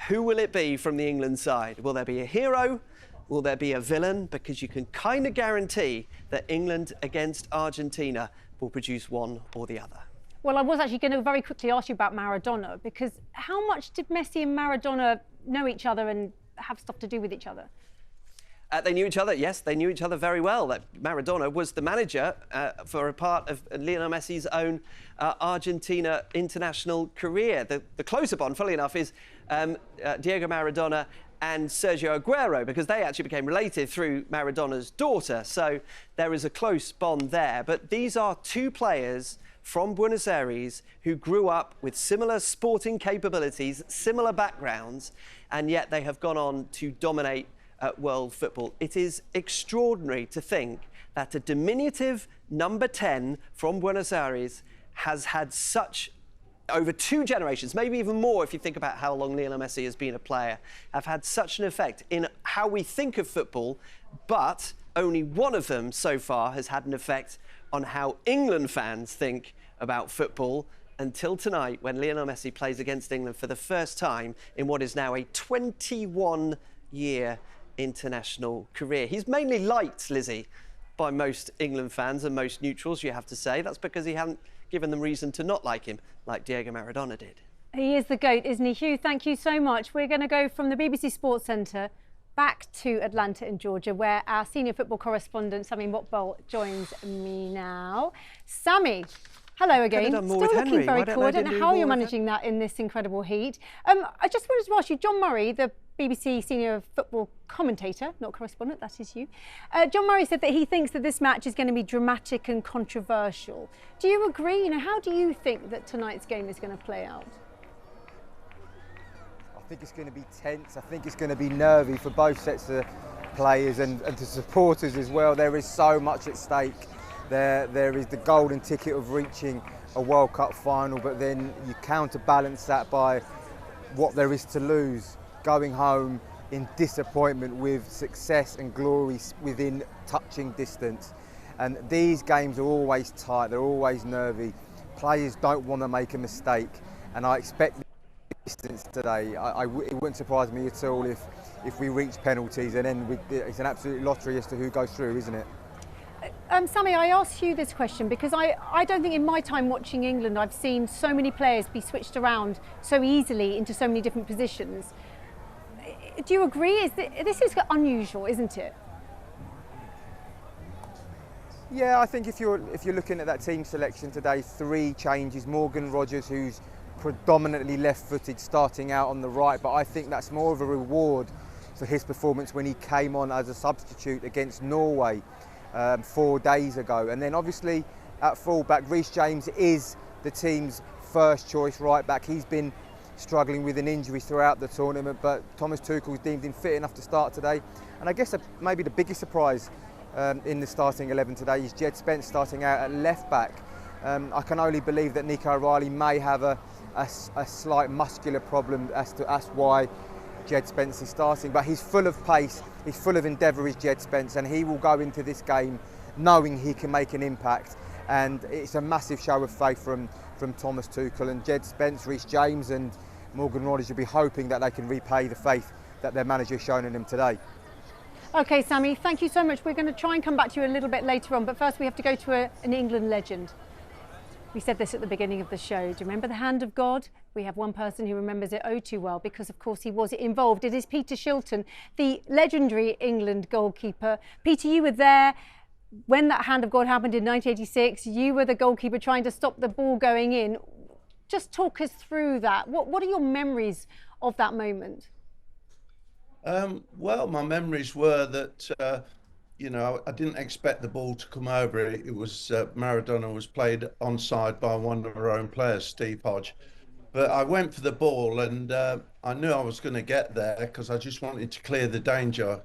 [SPEAKER 29] who will it be from the England side? Will there be a hero? Will there be a villain? Because you can kind of guarantee that England against Argentina will produce one or the other.
[SPEAKER 1] Well, I was actually going to very quickly ask you about Maradona, because how much did Messi and Maradona know each other and have stuff to do with each other?
[SPEAKER 29] They knew each other, yes, they knew each other very well. Maradona was the manager for a part of Lionel Messi's own Argentina international career. The closer bond, funnily enough, is Diego Maradona and Sergio Aguero, because they actually became related through Maradona's daughter. So there is a close bond there. But these are two players from Buenos Aires who grew up with similar sporting capabilities, similar backgrounds, and yet they have gone on to dominate world football. It is extraordinary to think that a diminutive number 10 from Buenos Aires has had such, over 2 generations, maybe even more if you think about how long Lionel Messi has been a player, have had such an effect in how we think of football, but only one of them so far has had an effect on how England fans think about football, until tonight when Lionel Messi plays against England for the first time in what is now a 21-year international career. He's mainly liked, Lizzie, by most England fans and most neutrals, you have to say. That's because he hadn't given them reason to not like him, like Diego Maradona did.
[SPEAKER 1] He is the GOAT, isn't he? Hugh, thank you so much. We're going to go from the BBC Sports Centre back to Atlanta in Georgia, where our senior football correspondent, Sammy Mokbel, joins me now. Sammy, hello again. Still looking very cool. I don't know how you're managing that in this incredible heat. I just wanted to ask you, John Murray, the BBC senior football commentator, not correspondent, that is you. John Murray said that he thinks that this match is going to be dramatic and controversial. Do you agree? You know, how do you think that tonight's game is going to play out?
[SPEAKER 14] I think it's going to be tense. I think it's going to be nervy for both sets of players and the supporters as well. There is so much at stake. There is the golden ticket of reaching a World Cup final, but then you counterbalance that by what there is to lose, going home in disappointment with success and glory within touching distance. And these games are always tight, they're always nervy. Players don't want to make a mistake, and I expect distance today. It wouldn't surprise me at all if we reach penalties, and then it's an absolute lottery as to who goes through, isn't it?
[SPEAKER 1] Sammy, I asked you this question because I don't think in my time watching England I've seen so many players be switched around so easily into so many different positions. Do you agree? This is unusual, isn't it?
[SPEAKER 14] Yeah, I think if you're looking at that team selection today, 3 changes. Morgan Rogers, who's predominantly left-footed, starting out on the right, but I think that's more of a reward for his performance when he came on as a substitute against Norway 4 days ago. And then obviously at full-back, Reece James is the team's first choice right-back. He's been struggling with an injury throughout the tournament, but Thomas Tuchel's deemed him fit enough to start today. And I guess maybe the biggest surprise in the starting 11 today is Jed Spence starting out at left-back. I can only believe that Nico O'Reilly may have a slight muscular problem as to why Jed Spence is starting, but he's full of pace, he's full of endeavour, is Jed Spence, and he will go into this game knowing he can make an impact. And it's a massive show of faith from Thomas Tuchel, and Jed Spence, Reece James and Morgan Rogers will be hoping that they can repay the faith that their manager has shown in them today.
[SPEAKER 1] OK, Sammy, thank you so much. We're going to try and come back to you a little bit later on, but first we have to go to an England legend. We said this at the beginning of the show. Do you remember the hand of God? We have one person who remembers it oh too well because, of course, he was involved. It is Peter Shilton, the legendary England goalkeeper. Peter, you were there when that hand of God happened in 1986. You were the goalkeeper trying to stop the ball going in. Just talk us through that. What are your memories of that moment?
[SPEAKER 15] Well, my memories were that, you know, I didn't expect the ball to come over. It was Maradona was played onside by one of our own players, Steve Hodge. But I went for the ball and I knew I was going to get there because I just wanted to clear the danger.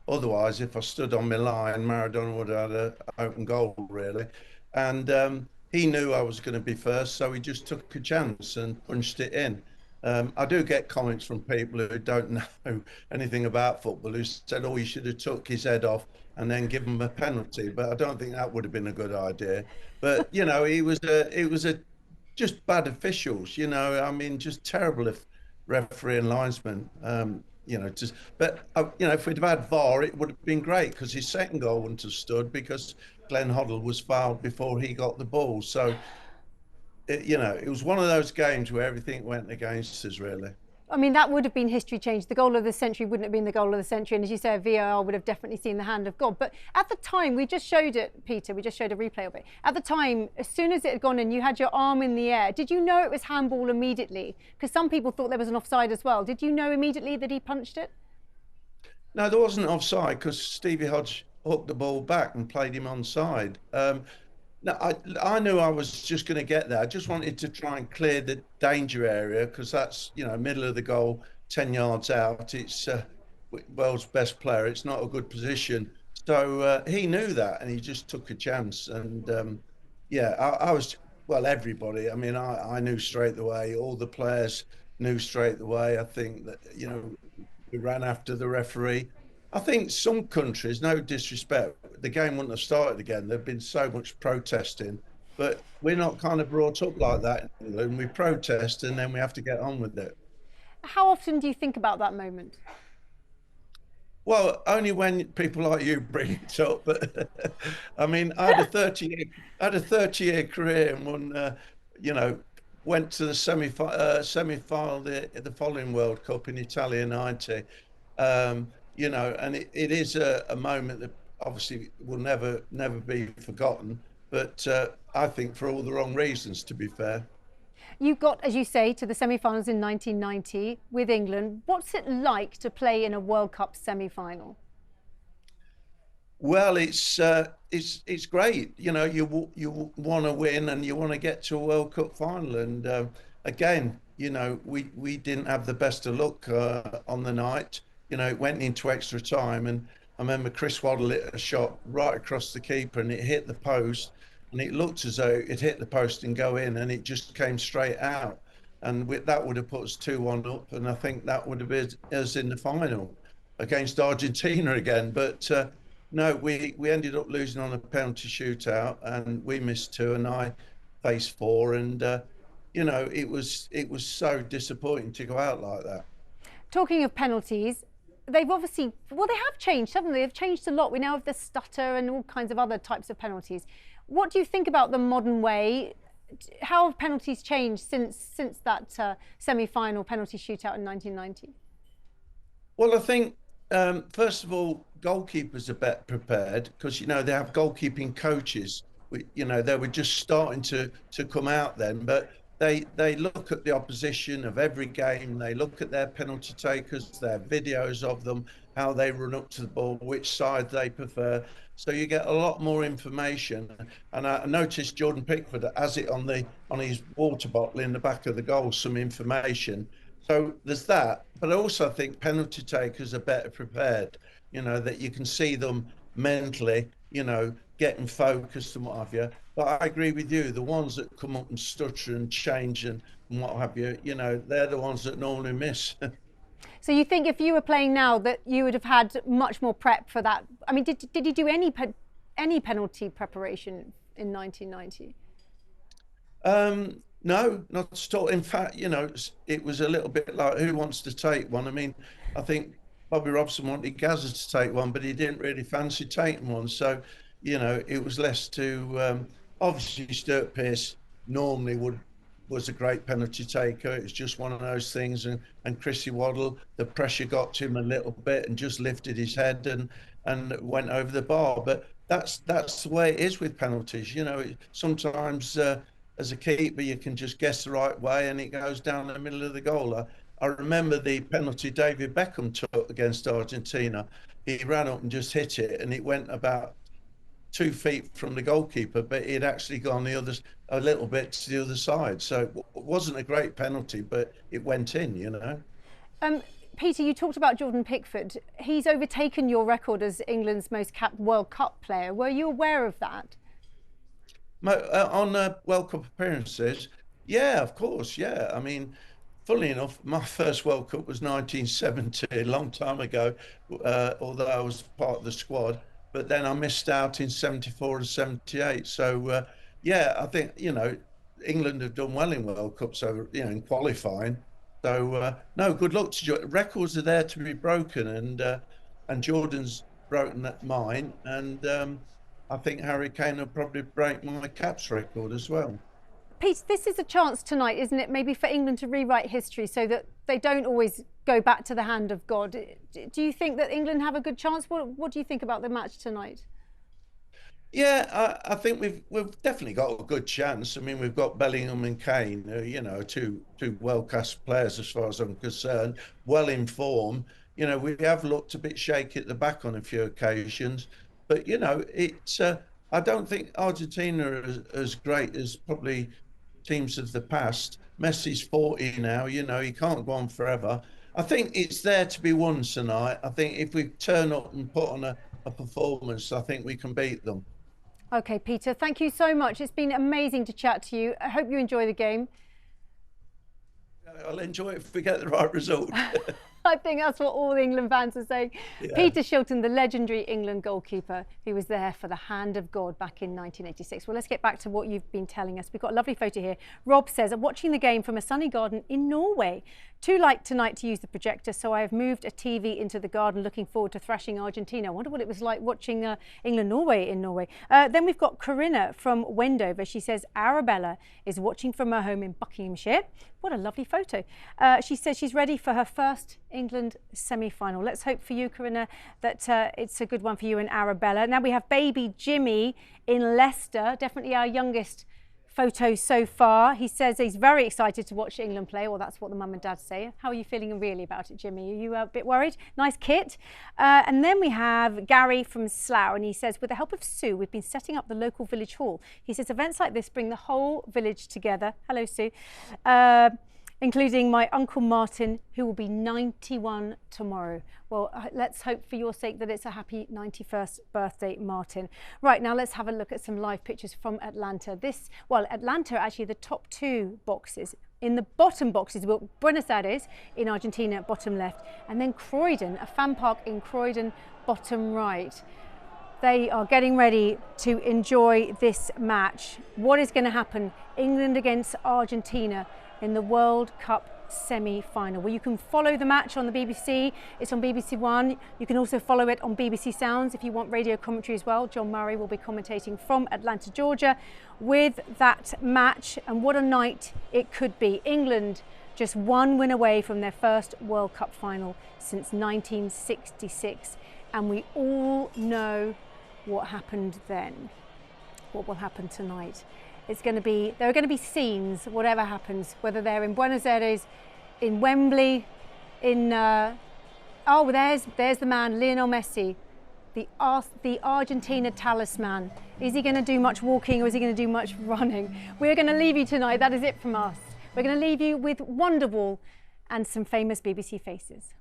[SPEAKER 15] Otherwise, if I stood on my line, Maradona would have had an open goal, really. And he knew I was going to be first, so he just took a chance and punched it in. I do get comments from people who don't know anything about football who said, "Oh, you should have took his head off and then given him a penalty." But I don't think that would have been a good idea. But you know, it was a just bad officials. You know, I mean, just terrible if referee and linesman. You know, just but you know, if we'd have had VAR, it would have been great because his second goal wouldn't have stood because Glenn Hoddle was fouled before he got the ball. So, you know, it was one of those games where everything went against us, really.
[SPEAKER 1] I mean, that would have been history change. The goal of the century wouldn't have been the goal of the century. And as you say, VAR would have definitely seen the hand of God. But at the time, we just showed it, Peter, we just showed a replay of it. At the time, as soon as it had gone in, you had your arm in the air. Did you know it was handball immediately? Because some people thought there was an offside as well. Did you know immediately that he punched it?
[SPEAKER 15] No, there wasn't offside because Stevie Hodge hooked the ball back and played him onside. No, I knew I was just going to get there. I just wanted to try and clear the danger area because that's, you know, middle of the goal, 10 yards out. It's world's best player. It's not a good position. So he knew that and he just took a chance. And yeah, I was, well, everybody. I mean, I knew straight away. All the players knew straight away. I think that, you know, we ran after the referee. I think some countries, no disrespect, the game wouldn't have started again. There'd been so much protesting, but we're not kind of brought up like that in England. We protest and then we have to get on with it.
[SPEAKER 1] How often do you think about that moment?
[SPEAKER 15] Well, only when people like you bring it up. But I mean, I had a 30-year career and won, you know, went to the semi-final the following World Cup in Italia '90. You know, and it is a moment that obviously will never be forgotten. But I think for all the wrong reasons, to be fair.
[SPEAKER 1] You got, as you say, to the semi-finals in 1990 with England. What's it like to play in a World Cup semi-final?
[SPEAKER 15] Well, it's great. You know, you want to win and you want to get to a World Cup final. And again, you know, we didn't have the best of luck on the night. You know, it went into extra time, and I remember Chris Waddle hit a shot right across the keeper, and it hit the post, and it looked as though it hit the post and go in, and it just came straight out, and that would have put us 2-1 up, and I think that would have been us in the final against Argentina again. But no, we ended up losing on a penalty shootout, and we missed 2, and I faced 4, and you know, it was so disappointing to go out like that.
[SPEAKER 1] Talking of penalties, they've obviously, well, they have changed, haven't they? They've changed a lot. We now have the stutter and all kinds of other types of penalties. What do you think about the modern way? How have penalties changed since that semi-final penalty shootout in 1990?
[SPEAKER 15] Well, I think, first of all, goalkeepers are better prepared because, you know, they have goalkeeping coaches. You know, they were just starting to come out then, but they look at the opposition of every game. They look at their penalty takers, their videos of them, how they run up to the ball, which side they prefer. So you get a lot more information. And I noticed Jordan Pickford has it on his water bottle in the back of the goal, some information. So there's that. But I also think penalty takers are better prepared, you know, that you can see them mentally, you know, getting focused and what have you. But I agree with you, the ones that come up and stutter and change and what have you, you know, they're the ones that normally miss.
[SPEAKER 1] So you think if you were playing now that you would have had much more prep for that? I mean, did you do any penalty preparation in 1990?
[SPEAKER 15] No, not at all. In fact, you know, it was a little bit like who wants to take one? I mean, I think Bobby Robson wanted Gazza to take one, but he didn't really fancy taking one. So, you know, it was less to obviously Stuart Pearce normally was a great penalty taker. It's just one of those things. And Chrissy Waddle, the pressure got to him a little bit and just lifted his head and went over the bar. But that's the way it is with penalties. You know, sometimes as a keeper, you can just guess the right way and it goes down the middle of the goal. I remember the penalty David Beckham took against Argentina. He ran up and just hit it, and it went about 2 feet from the goalkeeper, but it actually gone a little bit to the other side. So it wasn't a great penalty, but it went in, you know.
[SPEAKER 1] Peter, you talked about Jordan Pickford. He's overtaken your record as England's most capped World Cup player. Were you aware of that?
[SPEAKER 15] On World Cup appearances, yeah, of course, yeah. I mean, funnily enough, my first World Cup was 1970, a long time ago, although I was part of the squad. But then I missed out in 74 and 78. So, yeah, I think, England have done well in World Cups, over, in qualifying. So, no, good luck to Jordan. Records are there to be broken, and Jordan's broken mine. And I think Harry Kane will probably break my caps record as well.
[SPEAKER 1] Pete, this is a chance tonight, isn't it? Maybe for England to rewrite history so that they don't always go back to the hand of God. Do you think that England have a good chance? What do you think about the match tonight?
[SPEAKER 15] Yeah, I think we've definitely got a good chance. I mean, we've got Bellingham and Kane, two world-class players as far as I'm concerned, well in form. We have looked a bit shaky at the back on a few occasions, but it's. I don't think Argentina are as great as probably teams of the past. Messi's 40 now. He can't go on forever. I think it's there to be won tonight. I think if we turn up and put on a performance, I think we can beat them.
[SPEAKER 1] OK, Peter, thank you so much. It's been amazing to chat to you. I hope you enjoy the game.
[SPEAKER 15] I'll enjoy it if we get the right result.
[SPEAKER 1] I think that's what all England fans are saying.
[SPEAKER 15] Yeah.
[SPEAKER 1] Peter Shilton, the legendary England goalkeeper, who was there for the hand of God back in 1986. Well, let's get back to what you've been telling us. We've got a lovely photo here. Rob says, I'm watching the game from a sunny garden in Norway. Too light tonight to use the projector, so I have moved a TV into the garden, looking forward to thrashing Argentina. I wonder what it was like watching England-Norway in Norway. Then we've got Corinna from Wendover. She says, Arabella is watching from her home in Buckinghamshire. What a lovely photo. She says she's ready for her first England semi-final. Let's hope for you, Corinna, that it's a good one for you and Arabella. Now we have baby Jimmy in Leicester, definitely our youngest photo so far. He says he's very excited to watch England play. Well, that's what the mum and dad say. How are you feeling really about it, Jimmy? Are you a bit worried? Nice kit. And then we have Gary from Slough, and he says, with the help of Sue, we've been setting up the local village hall. He says events like this bring the whole village together. Hello, Sue. Including my Uncle Martin, who will be 91 tomorrow. Well, let's hope for your sake that it's a happy 91st birthday, Martin. Right, now let's have a look at some live pictures from Atlanta. Atlanta, actually, the top two boxes. In the bottom boxes, well, Buenos Aires in Argentina, bottom left, and then Croydon, a fan park in Croydon, bottom right. They are getting ready to enjoy this match. What is going to happen? England against Argentina in the World Cup semi-final. Well, you can follow the match on the BBC. It's on BBC One. You can also follow it on BBC Sounds if you want radio commentary as well. John Murray will be commentating from Atlanta, Georgia, with that match. And what a night it could be. England just one win away from their first World Cup final since 1966. And we all know what happened then. What will happen tonight? There are going to be scenes, whatever happens, whether they're in Buenos Aires, in Wembley, there's the man, Lionel Messi, the Argentina talisman. Is he going to do much walking or is he going to do much running? We're going to leave you tonight. That is it from us. We're going to leave you with Wonderwall and some famous BBC faces.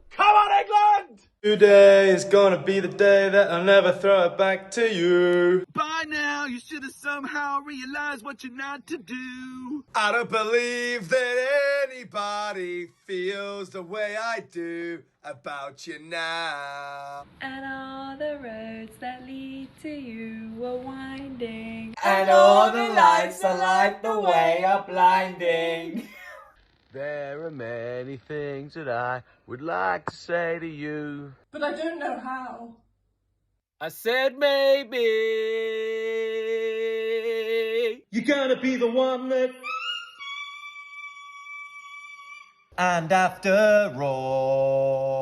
[SPEAKER 16] Come on, England! Today is gonna be the day that I'll never throw it back to you. By now, you should have somehow realized what you're not to do. I don't believe that anybody feels the way I do about you now.
[SPEAKER 10] And all the roads that lead to you are winding.
[SPEAKER 16] And all the lights that light the way are blinding. There are many things that I would like to say to you,
[SPEAKER 10] But I don't know how.
[SPEAKER 16] I said maybe you're gonna be the one that. And after all,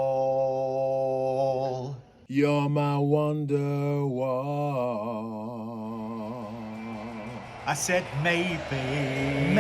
[SPEAKER 16] you're my Wonderwall. I said maybe.